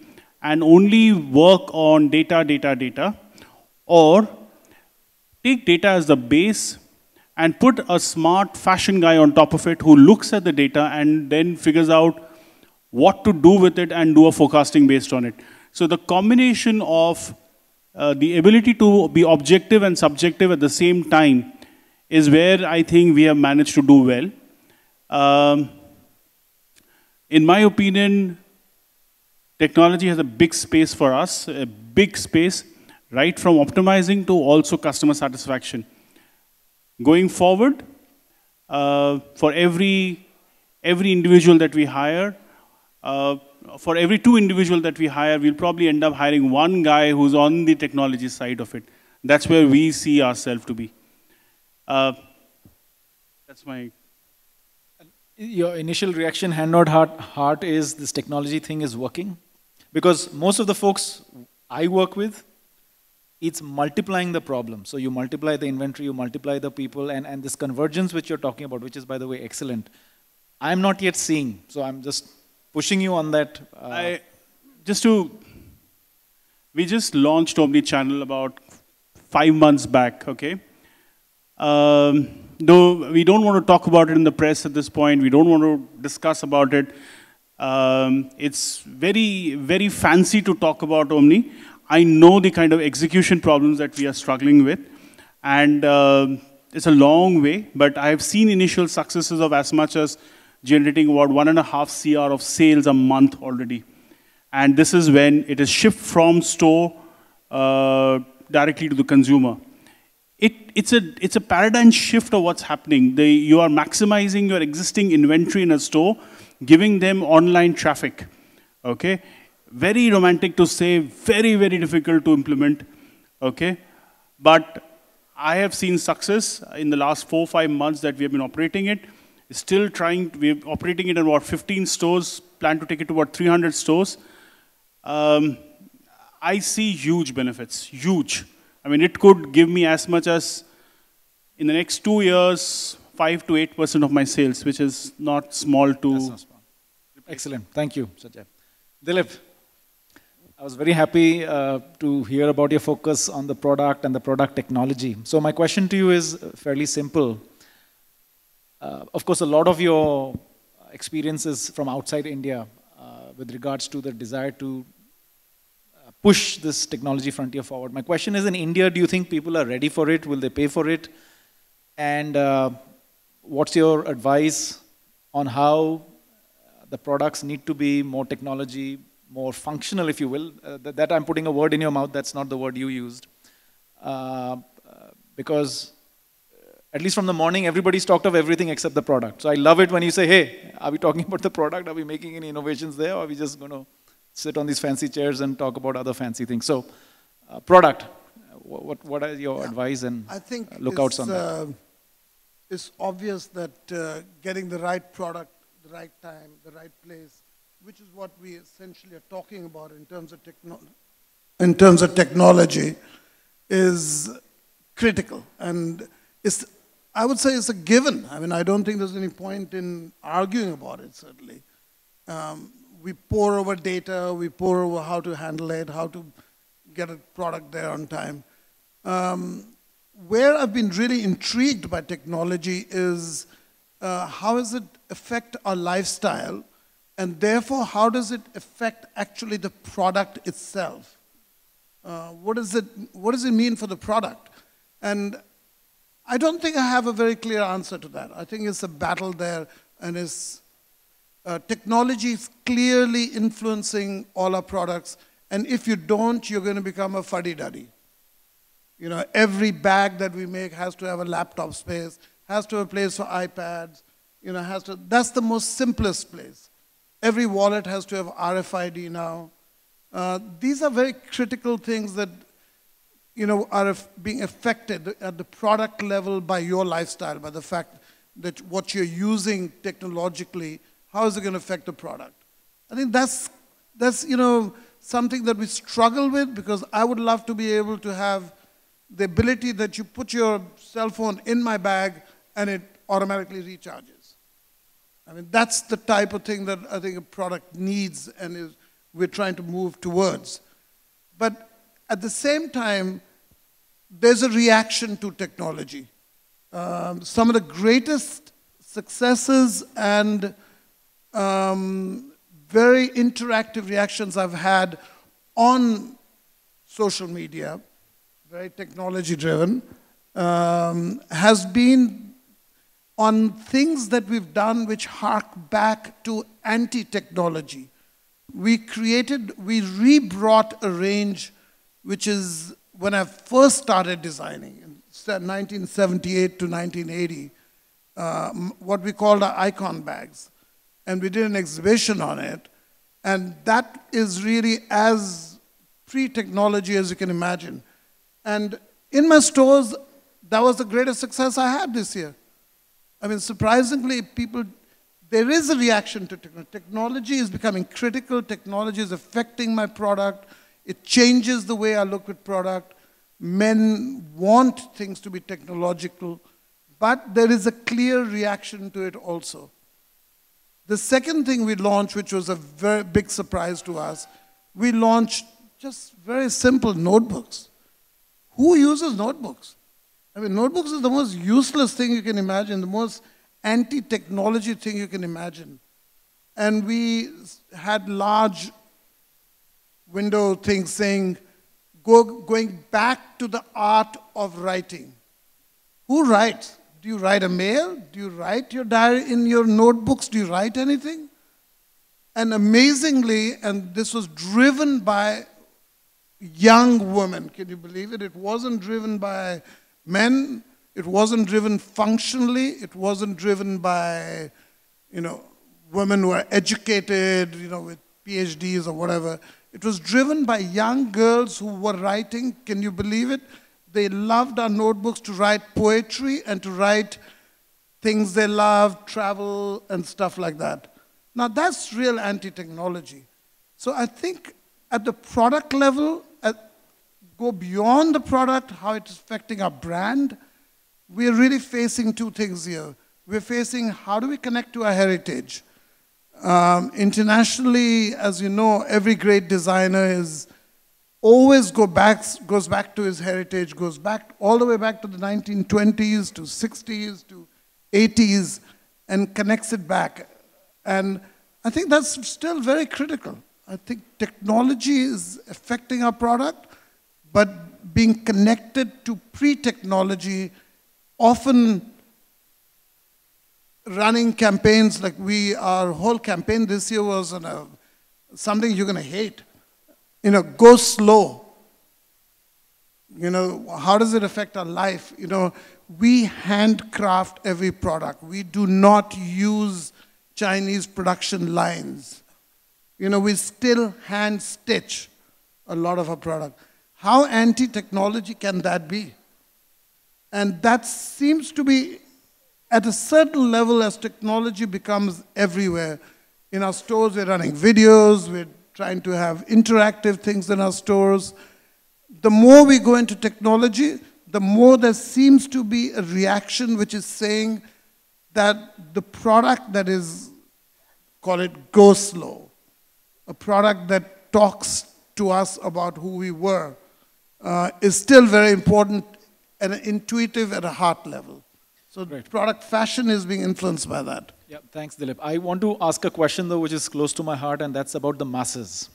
and only work on data, or take data as the base and put a smart fashion guy on top of it who looks at the data and then figures out what to do with it and do a forecasting based on it. So the combination of the ability to be objective and subjective at the same time is where I think we have managed to do well. In my opinion, technology has a big space for us, a big space, right from optimizing to also customer satisfaction. Going forward, for every individual that we hire, for every 2 individuals that we hire, we'll probably end up hiring 1 guy who's on the technology side of it. That's where we see ourselves to be. That's my... Your initial reaction, hand on heart, is this technology thing is working? Because most of the folks I work with, it's multiplying the problem. So you multiply the inventory, you multiply the people, and this convergence which you're talking about, which is, by the way, excellent, I'm not yet seeing. So I'm just pushing you on that. We just launched Omnichannel about 5 months back, okay? Though we don't want to talk about it in the press at this point, we don't want to discuss about it. It's very, very fancy to talk about Omni. I know the kind of execution problems that we are struggling with, and it's a long way, but I've seen initial successes of as much as generating about 1.5 CR of sales a month already. And this is when it is shipped from store directly to the consumer. It's a paradigm shift of what's happening. You are maximizing your existing inventory in a store, giving them online traffic, okay? Very romantic to say, very, very difficult to implement, okay? But I have seen success in the last 4 or 5 months that we have been operating it. Still we're operating it in about 15 stores, plan to take it to about 300 stores. I see huge benefits, huge. I mean, it could give me as much as, in the next 2 years, 5 to 8% of my sales, which is not small to... That's not small. Excellent. Thank you, Sajay. Dilip, I was very happy to hear about your focus on the product and the product technology. So my question to you is fairly simple. Of course, a lot of your experiences from outside India with regards to the desire to push this technology frontier forward. My question is, in India, do you think people are ready for it? Will they pay for it? And what's your advice on how the products need to be more technology, more functional, if you will? That I'm putting a word in your mouth, that's not the word you used. Because at least from the morning, everybody's talked of everything except the product. So I love it when you say, hey, are we talking about the product? Are we making any innovations there? Or are we just going to sit on these fancy chairs and talk about other fancy things? So product, what are your advice and lookouts on that? It's obvious that getting the right product, the right time, the right place, which is what we essentially are talking about in terms of technology, is critical. And I would say it's a given. I mean, I don't think there's any point in arguing about it, certainly. We pore over data, we pore over how to handle it, how to get a product there on time. Where I've been really intrigued by technology is how does it affect our lifestyle, and therefore how does it affect actually the product itself? What does it mean for the product? And I don't think I have a very clear answer to that. I think it's a battle there, and technology is clearly influencing all our products, and if you don't, you're going to become a fuddy-duddy. You know, every bag that we make has to have a laptop space, has to have a place for iPads, you know, that's the most simplest place. Every wallet has to have RFID now. These are very critical things that, you know, are being affected at the product level by your lifestyle, by the fact that what you're using technologically, how is it going to affect the product? I think that's you know, something that we struggle with, because I would love to be able to have the ability that you put your cell phone in my bag and it automatically recharges. I mean, that's the type of thing that I think a product needs and we're trying to move towards. But at the same time, there's a reaction to technology. Some of the greatest successes and very interactive reactions I've had on social media, very technology driven, has been on things that we've done which hark back to anti-technology. We re-brought a range which is, when I first started designing, in 1978 to 1980, what we called our icon bags. And we did an exhibition on it. And that is really as pre-technology as you can imagine. And in my stores, that was the greatest success I had this year. I mean, surprisingly, there is a reaction to technology. Technology is becoming critical. Technology is affecting my product. It changes the way I look at product. Men want things to be technological, but there is a clear reaction to it also. The second thing we launched, which was a very big surprise to us, we launched just very simple notebooks. Who uses notebooks? I mean, notebooks is the most useless thing you can imagine, the most anti-technology thing you can imagine. And we had large window things saying, going back to the art of writing. Who writes? Do you write a mail? Do you write your diary in your notebooks? Do you write anything? And amazingly, and this was driven by young women, can you believe it? It wasn't driven by men. It wasn't driven functionally. It wasn't driven by, women who are educated, with PhDs or whatever. It was driven by young girls who were writing. Can you believe it? They loved our notebooks to write poetry and to write things they loved, travel and stuff like that. Now that's real anti-technology. So I think at the product level, go beyond the product, how it's affecting our brand, we're really facing two things here. We're facing how do we connect to our heritage. Internationally, as you know, every great designer is always goes back to his heritage, goes back all the way back to the 1920s, to 60s, to 80s, and connects it back. And I think that's still very critical. I think technology is affecting our product, but being connected to pre-technology, often running campaigns like our whole campaign this year was on something you're going to hate. Go slow. How does it affect our life? We handcraft every product. We do not use Chinese production lines. We still hand stitch a lot of our product. How anti-technology can that be? And that seems to be at a certain level as technology becomes everywhere. In our stores, we're running videos, we're trying to have interactive things in our stores. The more we go into technology, the more there seems to be a reaction which is saying that the product that is, call it go slow, a product that talks to us about who we were, is still very important and intuitive at a heart level. So product fashion is being influenced by that. Yeah, thanks, Dilip. I want to ask a question, though, which is close to my heart, and that's about the masses.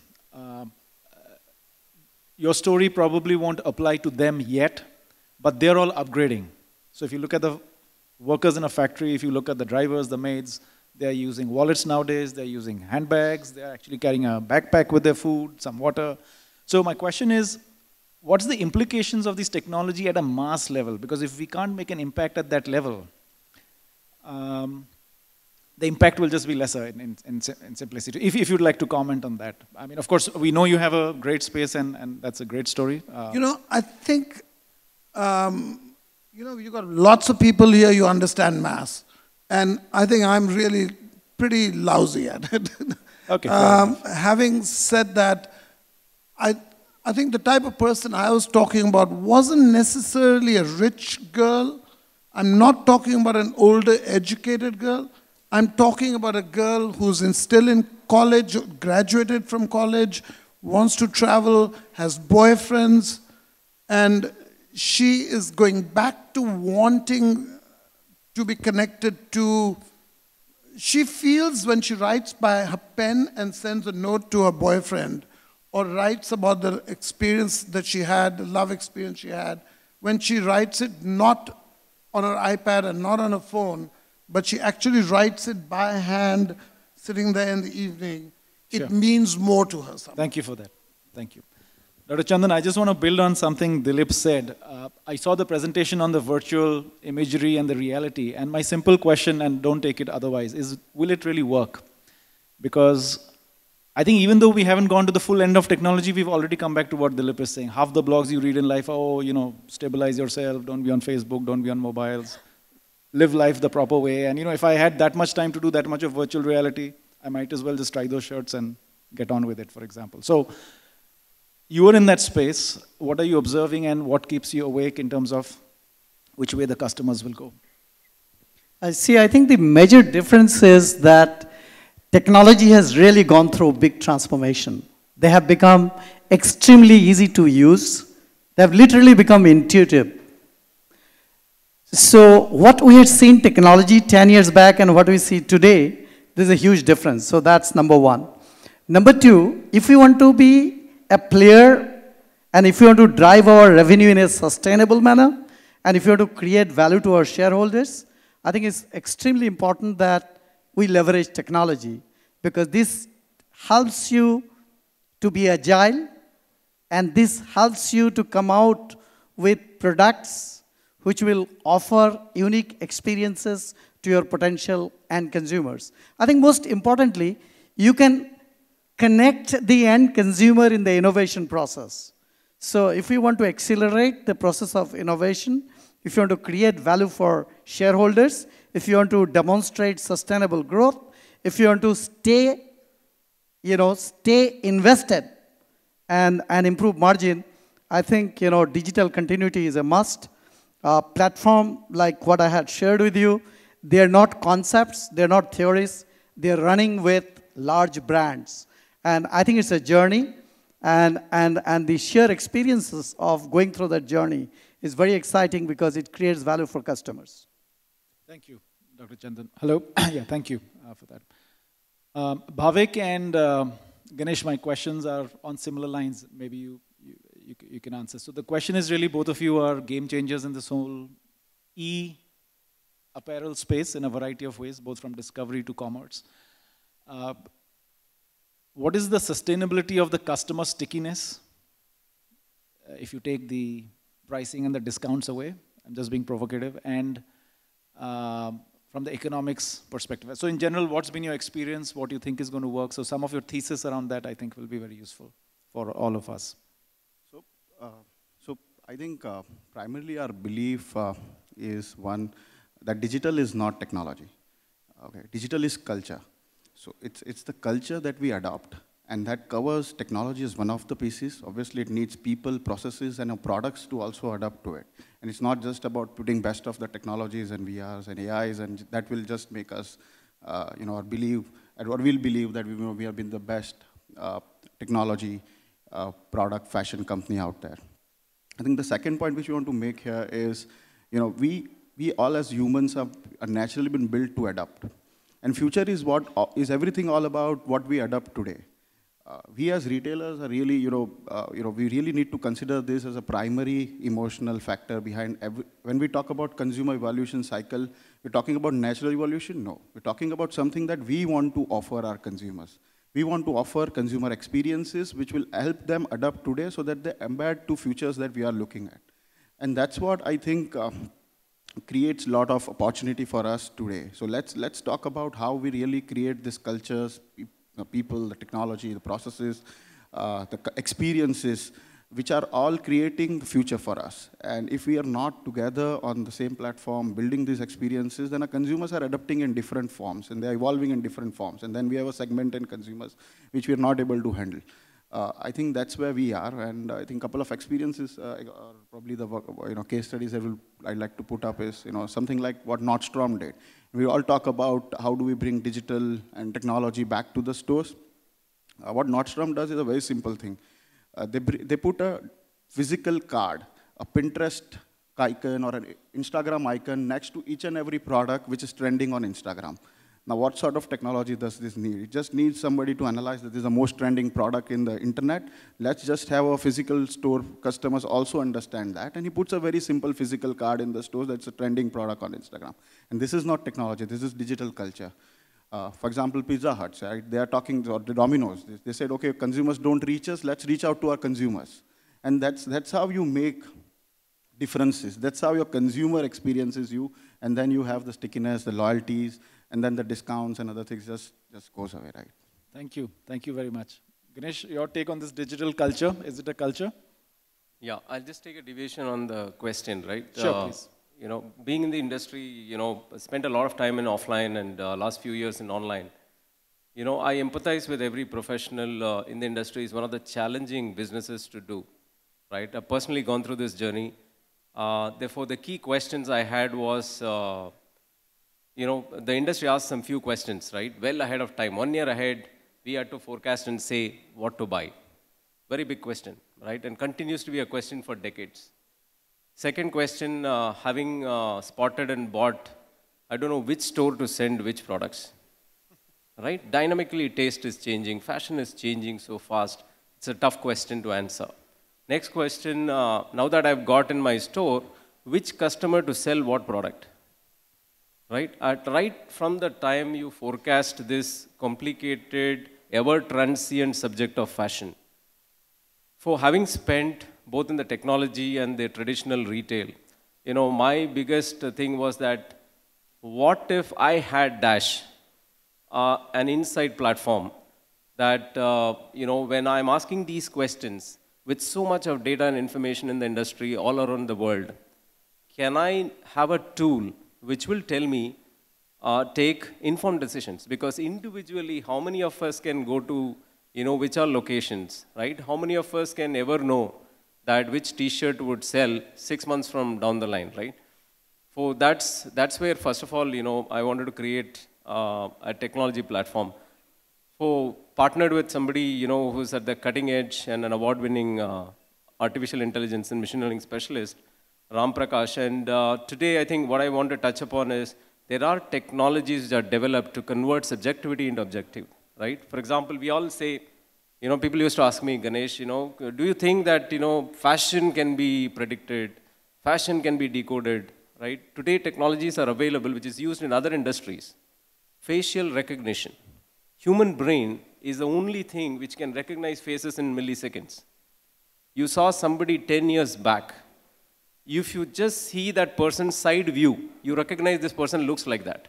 Your story probably won't apply to them yet, but they're all upgrading. So if you look at the workers in a factory, if you look at the drivers, the maids, they're using wallets nowadays, they're using handbags, they're actually carrying a backpack with their food, some water. So my question is, what's the implications of this technology at a mass level? Because if we can't make an impact at that level, the impact will just be lesser in simplicity. If you'd like to comment on that. I mean, of course, we know you have a great space and that's a great story. I think, you've got lots of people here, you understand mass. And I think I'm really pretty lousy at it. Okay. Having said that, I think the type of person I was talking about wasn't necessarily a rich girl. I'm not talking about an older, educated girl. I'm talking about a girl who's still in college, graduated from college, wants to travel, has boyfriends, and she is going back to wanting to be connected to. She feels when she writes by her pen and sends a note to her boyfriend, or writes about the experience that she had, the love experience she had, when she writes it not on her iPad and not on her phone, but she actually writes it by hand, sitting there in the evening, it means more to her. Thank you for that. Thank you. Dr. Chandan, I just want to build on something Dilip said. I saw the presentation on the virtual imagery and the reality, and my simple question, and don't take it otherwise, is will it really work? Because I think even though we haven't gone to the full end of technology, we've already come back to what Dilip is saying. Half the blogs you read in life, oh, you know, stabilize yourself, don't be on Facebook, don't be on mobiles, live life the proper way. And you know, if I had that much time to do that much of virtual reality, I might as well just try those shirts and get on with it, for example. So you are in that space. What are you observing and what keeps you awake in terms of which way the customers will go? I think the major difference is that technology has really gone through big transformation. They have become extremely easy to use. They have literally become intuitive. So what we had seen technology 10 years back and what we see today, there's a huge difference. So that's number one. Number two, if we want to be a player, and if you want to drive our revenue in a sustainable manner, and if you want to create value to our shareholders, I think it's extremely important that we leverage technology, because this helps you to be agile, and this helps you to come out with products which will offer unique experiences to your potential end consumers. I think most importantly, you can connect the end consumer in the innovation process. So if you want to accelerate the process of innovation, if you want to create value for shareholders, if you want to demonstrate sustainable growth, if you want to stay invested and improve margin, I think digital continuity is a must. Platform like what I had shared with you, they're not concepts, they're not theories, they're running with large brands. And I think it's a journey, and the sheer experiences of going through that journey is very exciting because it creates value for customers. Thank you, Dr. Chandan. Hello. Yeah, thank you for that. Bhavik and Ganesh, my questions are on similar lines. Maybe you can answer. So the question is really, both of you are game changers in this whole e-apparel space in a variety of ways, both from discovery to commerce. What is the sustainability of the customer stickiness if you take the pricing and the discounts away? I'm just being provocative. And from the economics perspective. So in general, what's been your experience? What do you think is going to work? So some of your thesis around that, I think, will be very useful for all of us. So I think primarily our belief is one, that digital is not technology. Okay, digital is culture. So it's the culture that we adopt, and that covers technology as one of the pieces. Obviously, it needs people, processes, and products to also adapt to it. And it's not just about putting best of the technologies and VRs and AIs, and that will just make us, or believe, or we'll believe that we have been the best technology product fashion company out there. I think the second point which we want to make here is, we all as humans are naturally been built to adapt. And future is everything all about what we adopt today. We as retailers are really, we really need to consider this as a primary emotional factor behind when we talk about consumer evolution cycle, we're talking about natural evolution? No. We're talking about something that we want to offer our consumers. We want to offer consumer experiences which will help them adapt today so that they embed to futures that we are looking at. And that's what I think creates a lot of opportunity for us today. So let's talk about how we really create these cultures, people, the technology, the processes, the experiences, which are all creating the future for us. And if we are not together on the same platform, building these experiences, then our consumers are adapting in different forms, and they're evolving in different forms. And then we have a segment in consumers, which we're not able to handle. I think that's where we are, and I think a couple of experiences, or probably the case studies I'd like to put up is something like what Nordstrom did. We all talk about how do we bring digital and technology back to the stores. What Nordstrom does is a very simple thing. They put a physical card, a Pinterest icon or an Instagram icon next to each and every product which is trending on Instagram. Now, what sort of technology does this need? It just needs somebody to analyze that this is the most trending product in the internet. Let's just have a physical store. Customers also understand that. And he puts a very simple physical card in the store that's a trending product on Instagram. And this is not technology. This is digital culture. For example, Pizza Hut, right? They are talking, or the Domino's. They said, OK, consumers don't reach us. Let's reach out to our consumers. And that's how you make differences. That's how your consumer experiences you. And then you have the stickiness, the loyalties, and then the discounts and other things just goes away, right? Thank you. Thank you very much. Ganesh, your take on this digital culture. Is it a culture? Yeah, I'll just take a deviation on the question, right? Sure, please. You know, being in the industry, you know, spent a lot of time in offline and last few years in online. You know, I empathize with every professional in the industry. It's one of the challenging businesses to do, right? I've personally gone through this journey. Therefore, the key questions I had was, you know, the industry asked some few questions, right? Well ahead of time. 1 year ahead, we had to forecast and say what to buy. Very big question, right? And continues to be a question for decades. Second question, having spotted and bought, I don't know which store to send which products, right? Dynamically, taste is changing. Fashion is changing so fast. It's a tough question to answer. Next question, now that I've got in my store, which customer to sell what product? Right? Right from the time you forecast this complicated, ever-transient subject of fashion, for having spent both in the technology and the traditional retail, you know, my biggest thing was that, what if I had Dash, an insight platform that, you know, when I'm asking these questions, with so much of data and information in the industry all around the world, can I have a tool which will tell me, take informed decisions? Because individually, how many of us can go to, you know, which are locations, right? How many of us can ever know that which T-shirt would sell 6 months from down the line, right? So that's where, first of all, you know, I wanted to create a technology platform. So partnered with somebody, you know, who's at the cutting edge and an award-winning artificial intelligence and machine learning specialist, Ram Prakash. And today, I think what I want to touch upon is there are technologies that are developed to convert subjectivity into objective, right? For example, we all say, you know, people used to ask me, Ganesh, you know, do you think that, you know, fashion can be predicted, fashion can be decoded, right? Today, technologies are available which is used in other industries. Facial recognition. Human brain is the only thing which can recognize faces in milliseconds. You saw somebody 10 years back. If you just see that person's side view, you recognize this person looks like that.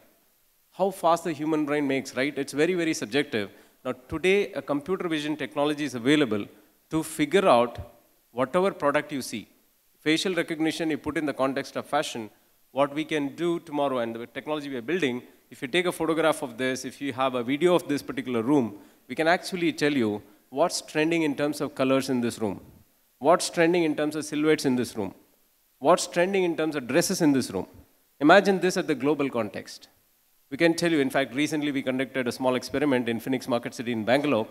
How fast the human brain makes, right? It's very, very subjective. Now, today, a computer vision technology is available to figure out whatever product you see. Facial recognition, you put in the context of fashion, what we can do tomorrow, and the technology we are building, if you take a photograph of this, if you have a video of this particular room, we can actually tell you what's trending in terms of colors in this room, what's trending in terms of silhouettes in this room, what's trending in terms of dresses in this room. Imagine this at the global context. We can tell you, in fact, recently we conducted a small experiment in Phoenix Market City in Bangalore.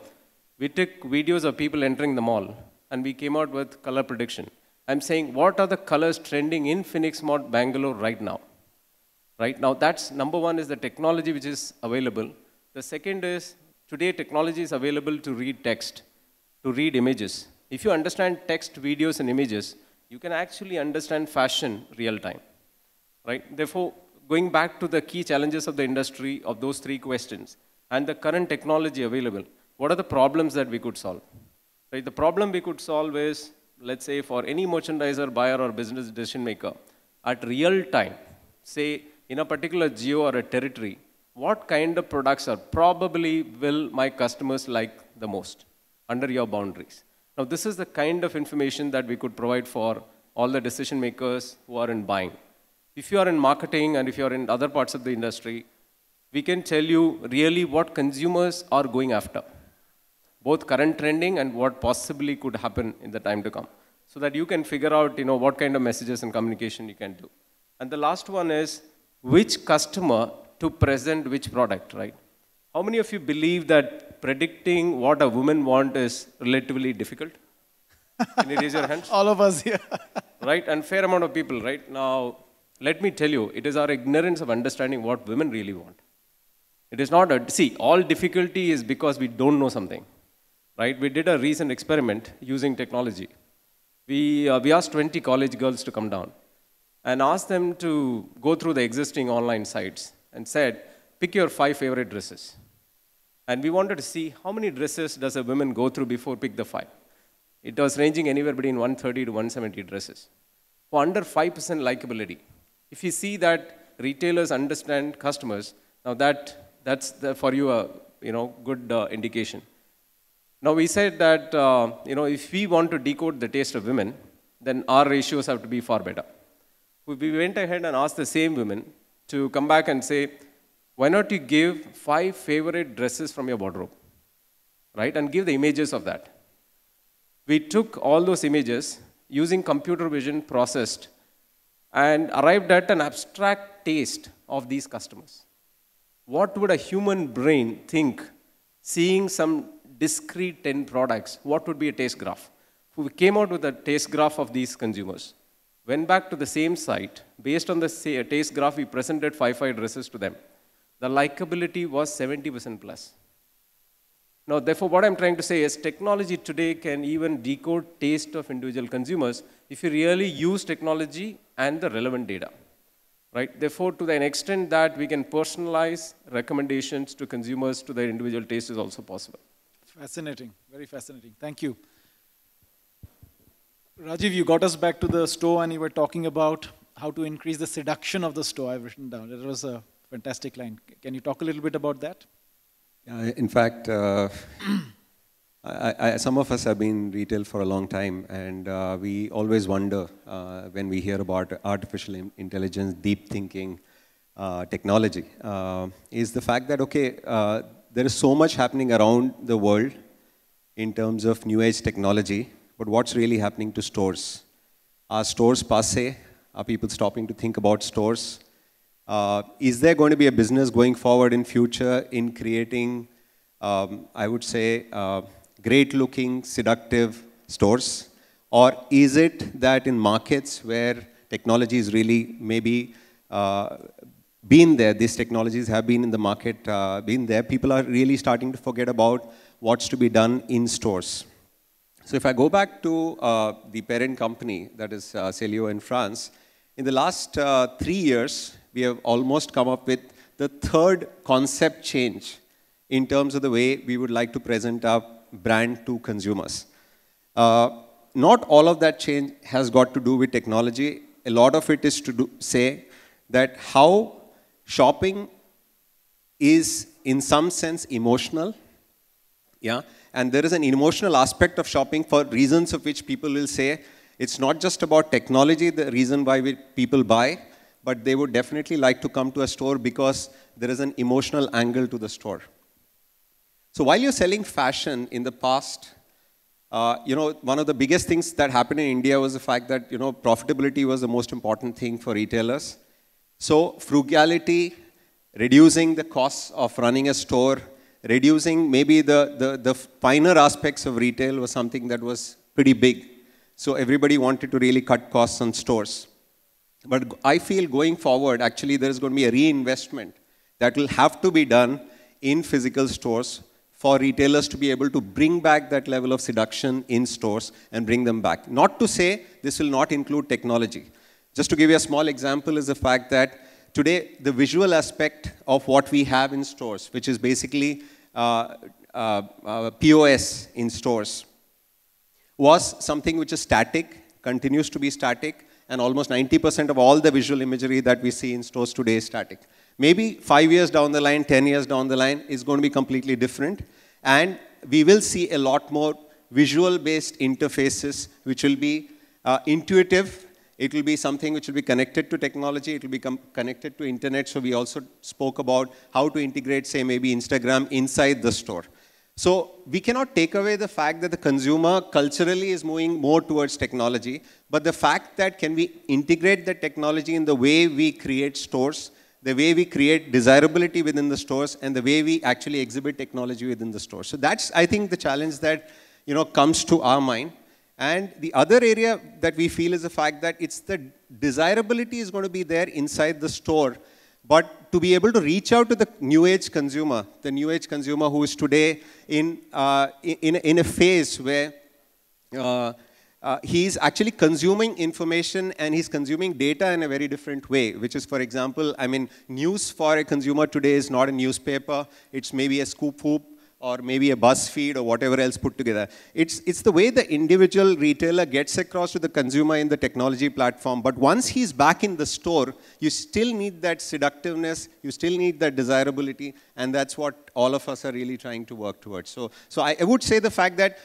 We took videos of people entering the mall, and we came out with color prediction. I'm saying, what are the colors trending in Phoenix Mart, Bangalore right now? Right now, that's number one is the technology which is available. The second is, today technology is available to read text, to read images. If you understand text, videos, and images, you can actually understand fashion real time, right? Therefore, going back to the key challenges of the industry of those three questions and the current technology available, what are the problems that we could solve? Right? The problem we could solve is, let's say for any merchandiser, buyer, or business decision maker, at real time, say in a particular geo or a territory, what kind of products are probably will my customers like the most under your boundaries? Now, this is the kind of information that we could provide for all the decision makers who are in buying. If you are in marketing and if you are in other parts of the industry, we can tell you really what consumers are going after, both current trending and what possibly could happen in the time to come, so that you can figure out, what kind of messages and communication you can do. And the last one is which customer to present which product, right? How many of you believe that predicting what a woman wants is relatively difficult? Can you raise your hands? All of us here. right? And fair amount of people, right? Now, let me tell you, it is our ignorance of understanding what women really want. It is not see, all difficulty is because we don't know something, right? We did a recent experiment using technology. We asked 20 college girls to come down and asked them to go through the existing online sites and said, pick your 5 favorite dresses. And we wanted to see how many dresses does a woman go through before pick the 5. It was ranging anywhere between 130 to 170 dresses. For under 5% likability, if you see that retailers understand customers, now that's for you a good indication. Now we said that if we want to decode the taste of women, then our ratios have to be far better. We went ahead and asked the same women to come back and say, why not you give 5 favorite dresses from your wardrobe, right? And give the images of that. We took all those images using computer vision processed and arrived at an abstract taste of these customers. What would a human brain think seeing some discrete 10 products? What would be a taste graph? We came out with a taste graph of these consumers. Went back to the same site. Based on the taste graph, we presented 5 dresses to them. The likability was 70% plus. Now, therefore, what I'm trying to say is technology today can even decode taste of individual consumers if you really use technology and the relevant data. Right? Therefore, to an extent that we can personalize recommendations to consumers to their individual taste is also possible. Fascinating, very fascinating. Thank you. Rajiv, you got us back to the store and you were talking about how to increase the seduction of the store. I've written down. That was a fantastic line. Can you talk a little bit about that? In fact, some of us have been in retail for a long time, and we always wonder when we hear about artificial intelligence, deep thinking, technology, is the fact that, okay, there is so much happening around the world in terms of new age technology, but what's really happening to stores? Are stores passé? Are people stopping to think about stores? Is there going to be a business going forward in future in creating, I would say, great-looking, seductive stores? Or is it that in markets where technology is really maybe been there, these technologies have been in the market, been there, people are really starting to forget about what's to be done in stores. So if I go back to the parent company, that is Celio in France, in the last 3 years, we have almost come up with the 3rd concept change in terms of the way we would like to present our brand to consumers. Not all of that change has got to do with technology. A lot of it is to say that how shopping is in some sense emotional, yeah, and there is an emotional aspect of shopping for reasons of which people will say it's not just about technology, the reason why people buy, but they would definitely like to come to a store because there is an emotional angle to the store. So while you're selling fashion in the past, one of the biggest things that happened in India was the fact that, profitability was the most important thing for retailers. So frugality, reducing the costs of running a store, reducing maybe the finer aspects of retail was something that was pretty big. So everybody wanted to really cut costs on stores. But I feel going forward, actually, there is going to be a reinvestment that will have to be done in physical stores for retailers to be able to bring back that level of seduction in stores and bring them back. Not to say this will not include technology. Just to give you a small example is the fact that today, the visual aspect of what we have in stores, which is basically POS in stores, was something which is static, continues to be static, and almost 90% of all the visual imagery that we see in stores today is static. Maybe 5 years down the line, 10 years down the line, is going to be completely different. And we will see a lot more visual-based interfaces, which will be intuitive. It will be something which will be connected to technology. It will be connected to internet. So we also spoke about how to integrate, say, maybe Instagram inside the store. So we cannot take away the fact that the consumer culturally is moving more towards technology, but the fact that can we integrate the technology in the way we create stores, the way we create desirability within the stores, and the way we actually exhibit technology within the stores. So that's, I think, the challenge that comes to our mind. And the other area that we feel is the fact that it's the desirability is going to be there inside the store, but to be able to reach out to the new age consumer who is today in a phase where he's actually consuming information and he's consuming data in a very different way, which is, for example, I mean, news for a consumer today is not a newspaper, it's maybe a scoop whoop, or maybe a BuzzFeed or whatever else put together. It's the way the individual retailer gets across to the consumer in the technology platform. But once he's back in the store, you still need that seductiveness, you still need that desirability, and that's what all of us are really trying to work towards. So I would say the fact that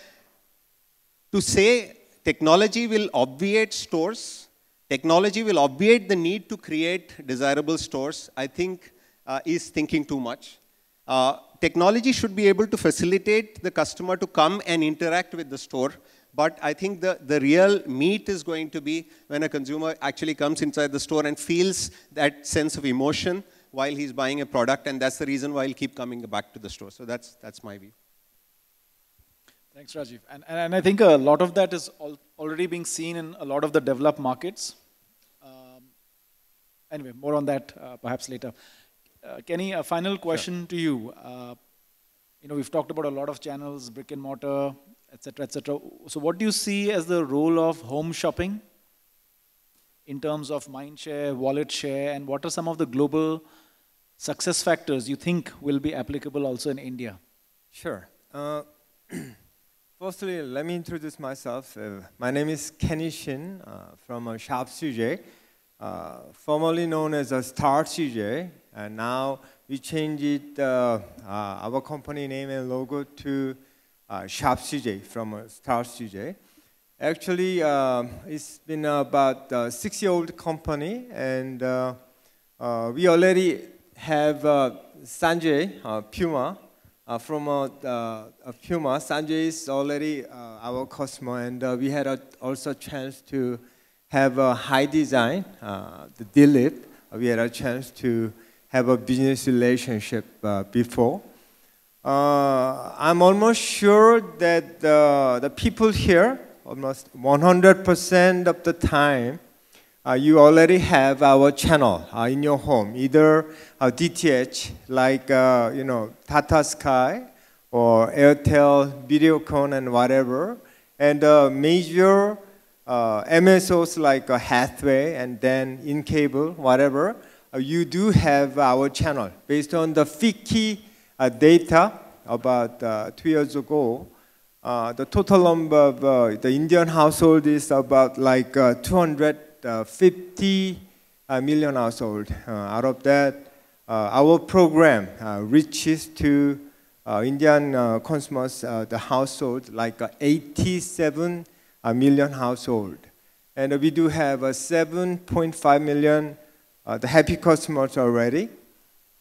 to say technology will obviate stores, technology will obviate the need to create desirable stores, I think is thinking too much. Technology should be able to facilitate the customer to come and interact with the store, but I think the real meat is going to be when a consumer actually comes inside the store and feels that sense of emotion while he's buying a product, and that's the reason why he'll keep coming back to the store. So that's my view. Thanks, Rajiv. And I think a lot of that is already being seen in a lot of the developed markets. Anyway, more on that perhaps later. Kenny, a final question to you. You know, we've talked about a lot of channels, brick and mortar, etc., etc. So what do you see as the role of home shopping in terms of mind share, wallet share, and what are some of the global success factors you think will be applicable also in India? Sure. Firstly, let me introduce myself. My name is Kenny Shin from Shop CJ, formerly known as Star CJ. And now we changed it, our company name and logo to Shop CJ from Star CJ. Actually, it's been about a 6-year-old company, and we already have Sanjay Puma from Puma. Sanjay is already our customer, and we had also a chance to have a High Design, the Dilip. We had a chance to have a business relationship before. I'm almost sure that the people here, almost 100% of the time, you already have our channel in your home, either DTH, like you know, Tata Sky, or Airtel, Videocon, and whatever, and major MSOs like Hathway, and then in cable, whatever. You do have our channel. Based on the FICCI data about 2 years ago, the total number of the Indian household is about like 250 million household. Out of that, our program reaches to Indian consumers, the household, like 87 million household. And we do have 7.5 million the happy customers already.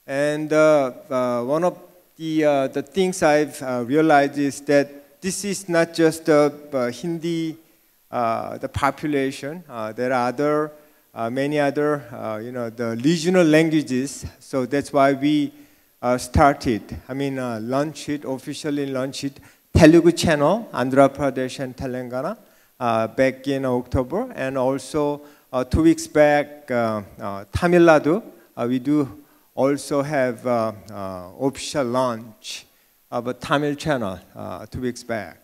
And one of the things I've realized is that this is not just Hindi, the population. There are many other, you know, the regional languages. So that's why we started, officially launched Telugu channel, Andhra Pradesh and Telangana, back in October. And also 2 weeks back, Tamil Nadu, we do also have official launch of a Tamil channel 2 weeks back.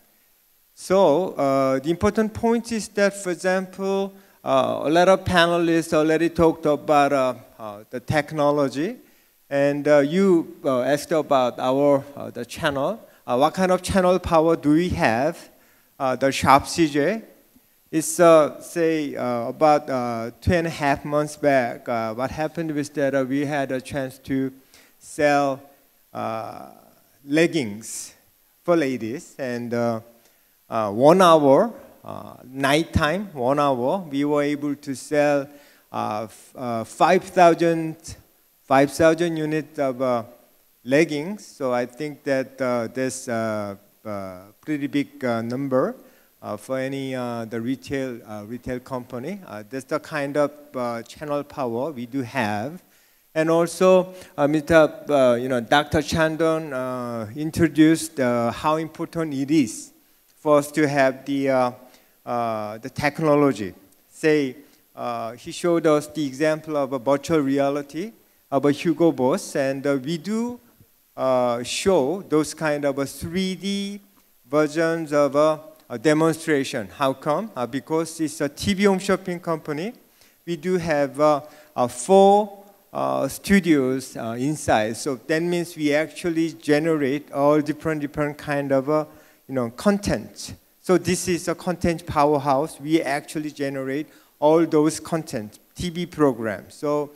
So the important point is that, for example, a lot of panelists already talked about the technology, and you asked about our the channel. What kind of channel power do we have? The Shop CJ. It's say about 2.5 months back. What happened was that we had a chance to sell leggings for ladies, and 1 hour, nighttime, 1 hour, we were able to sell 5,000 units of leggings. So I think that there's a pretty big number. For any the retail company. That's the kind of channel power we do have. And also, Dr. Chandon introduced how important it is for us to have the the technology. Say, he showed us the example of a virtual reality of a Hugo Boss, and we do show those kind of a 3D versions of a demonstration. How come? Because it's a TV home shopping company. We do have 4 studios inside. So that means we actually generate all different kind of content. So this is a content powerhouse. We actually generate all those content, TV programs. So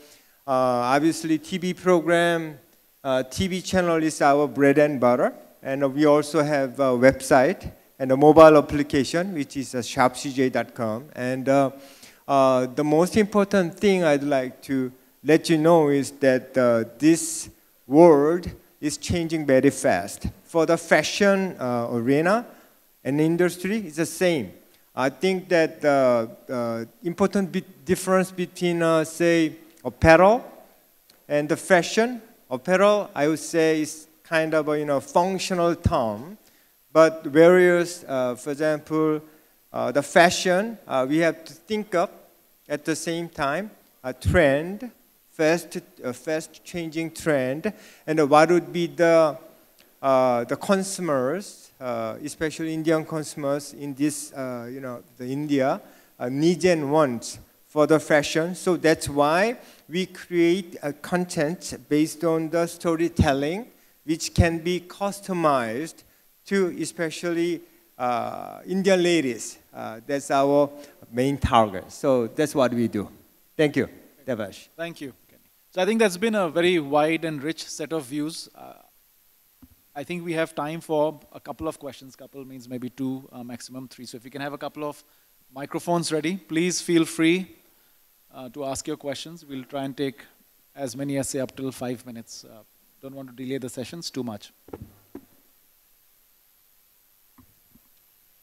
obviously TV program, TV channel is our bread and butter. And we also have a website and a mobile application, which is shopcj.com. And the most important thing I'd like to let you know is that this world is changing very fast. For the fashion arena and industry, it's the same. I think that the important difference between, say, apparel and the fashion, apparel, I would say, is kind of a functional term, but various, for example, the fashion, we have to think of at the same time a trend, fast changing trend, and what would be the consumers, especially Indian consumers in this, the India, needs and wants for the fashion. So that's why we create a content based on the storytelling, which can be customized to especially Indian ladies. That's our main target. So that's what we do. Thank you, Devash. Thank you. So I think that's been a very wide and rich set of views. I think we have time for a couple of questions. Couple means maybe 2, maximum 3. So if you can have a couple of microphones ready, please feel free to ask your questions. We'll try and take as many as say up till 5 minutes. Don't want to delay the sessions too much.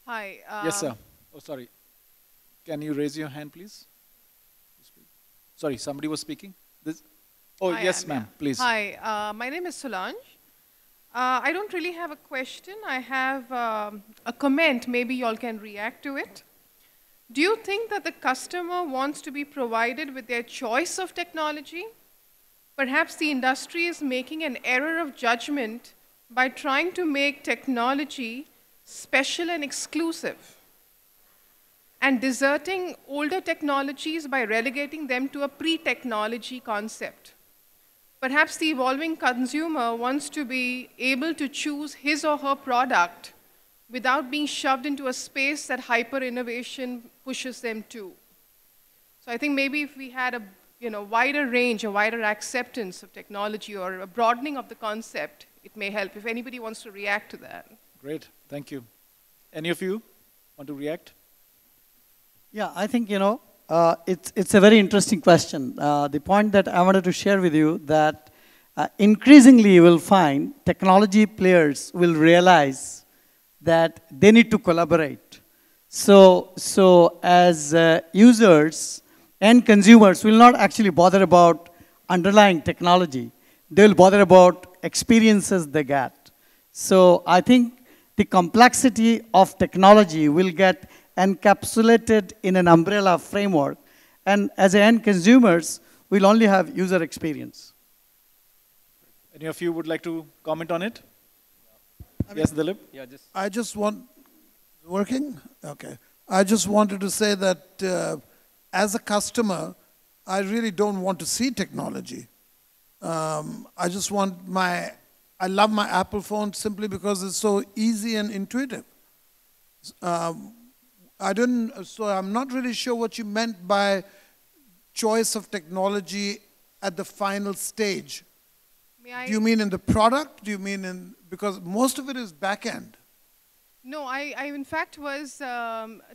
Hi. Yes, sir. Oh, sorry. Can you raise your hand, please? Sorry, somebody was speaking. Oh, yes, ma'am, please. Hi, my name is Solange. I don't really have a question. I have a comment. Maybe you all can react to it. Do you think that the customer wants to be provided with their choice of technology? Perhaps the industry is making an error of judgment by trying to make technology special and exclusive, and deserting older technologies by relegating them to a pre-technology concept. Perhaps the evolving consumer wants to be able to choose his or her product without being shoved into a space that hyper-innovation pushes them to. So I think maybe if we had a wider range, a wider acceptance of technology or a broadening of the concept, it may help, if anybody wants to react to that. Great, thank you. Any of you want to react? Yeah, I think, it's a very interesting question. The point that I wanted to share with you that increasingly you will find technology players will realize that they need to collaborate. So as users and consumers will not actually bother about underlying technology. They will bother about experiences they get. So I think the complexity of technology will get encapsulated in an umbrella framework. And as end consumers, we'll only have user experience. Any of you would like to comment on it? Yes, Dilip? Yeah, I just want, working? Okay. I just wanted to say that as a customer, I really don't want to see technology. I just want I love my Apple phone simply because it's so easy and intuitive. So I'm not really sure what you meant by choice of technology at the final stage. Do you mean in the product? Do you mean in, because most of it is back end. No, I in fact was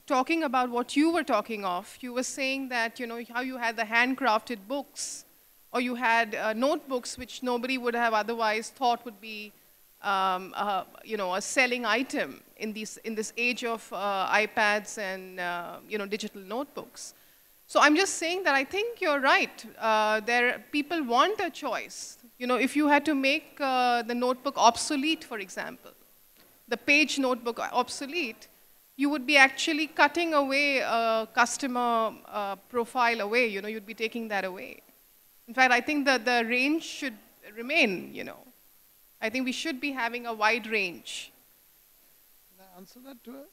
talking about what you were talking of. You were saying that, how you had the handcrafted books, or you had notebooks which nobody would have otherwise thought would be, a selling item in this age of iPads and, digital notebooks. So I'm just saying that I think you're right. People want a choice. If you had to make the notebook obsolete, for example, the page notebook obsolete, you would be actually cutting away a customer profile away, you know, you'd be taking that away. In fact, I think that the range should remain, you know. I think we should be having a wide range. Can I answer that to her?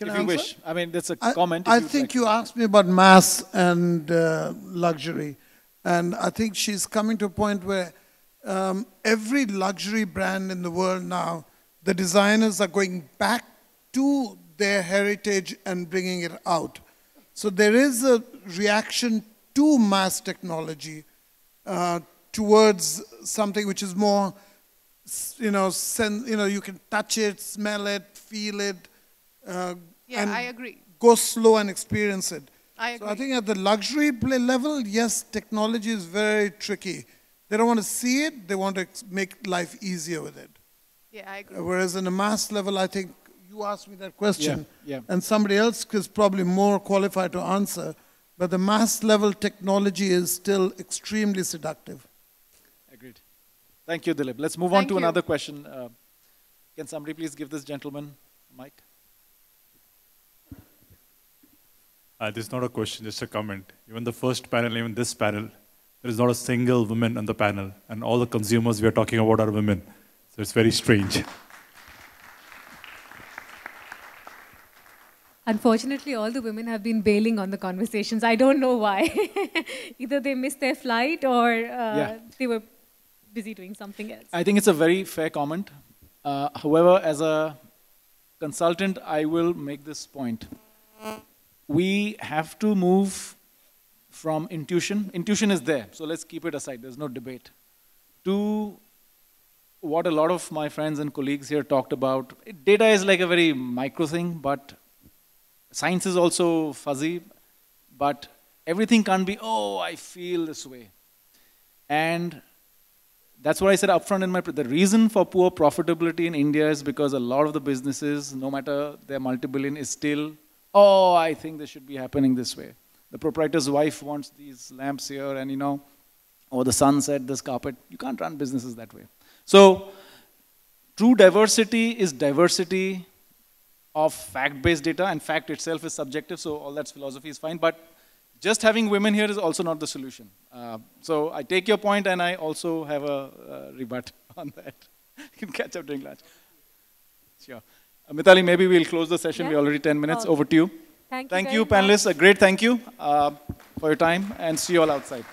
If you wish. I mean, that's a comment. I think you asked me about mass and luxury. And I think she's coming to a point where every luxury brand in the world now, the designers are going back to their heritage and bringing it out. So there is a reaction to mass technology towards something which is more, you know, you can touch it, smell it, feel it. Yeah, I agree. Go slow and experience it. I agree. So I think at the luxury level, yes, technology is very tricky. They don't want to see it, they want to make life easier with it. Yeah, I agree. Whereas in a mass level, I think you asked me that question, yeah. and somebody else is probably more qualified to answer, but the mass level technology is still extremely seductive. Agreed. Thank you, Dilip. Let's move on to another question. Can somebody please give this gentleman a mic? This is not a question, just a comment. Even the first panel, even this panel, there is not a single woman on the panel, and all the consumers we are talking about are women. So it's very strange. Unfortunately, all the women have been bailing on the conversations. I don't know why. Either they missed their flight or they were busy doing something else. I think it's a very fair comment. However, as a consultant, I will make this point. We have to move from intuition. Intuition is there, so let's keep it aside. There's no debate. To what a lot of my friends and colleagues here talked about. Data is like a very micro thing, but science is also fuzzy. But everything can't be, oh, I feel this way. And that's what I said upfront in the reason for poor profitability in India is because a lot of the businesses, no matter their multi-billion, is still, oh, I think this should be happening this way. The proprietor's wife wants these lamps here, and you know, or the son said this carpet. You can't run businesses that way. So, true diversity is diversity of fact-based data, and fact itself is subjective, so all that philosophy is fine. But just having women here is also not the solution. So I take your point, and I also have a rebut on that. You can catch up during lunch. Sure. Mithali, maybe we'll close the session. We're already 10 minutes. Over to you. Thank you, Thank you, panelists. A great thank you for your time, and see you all outside.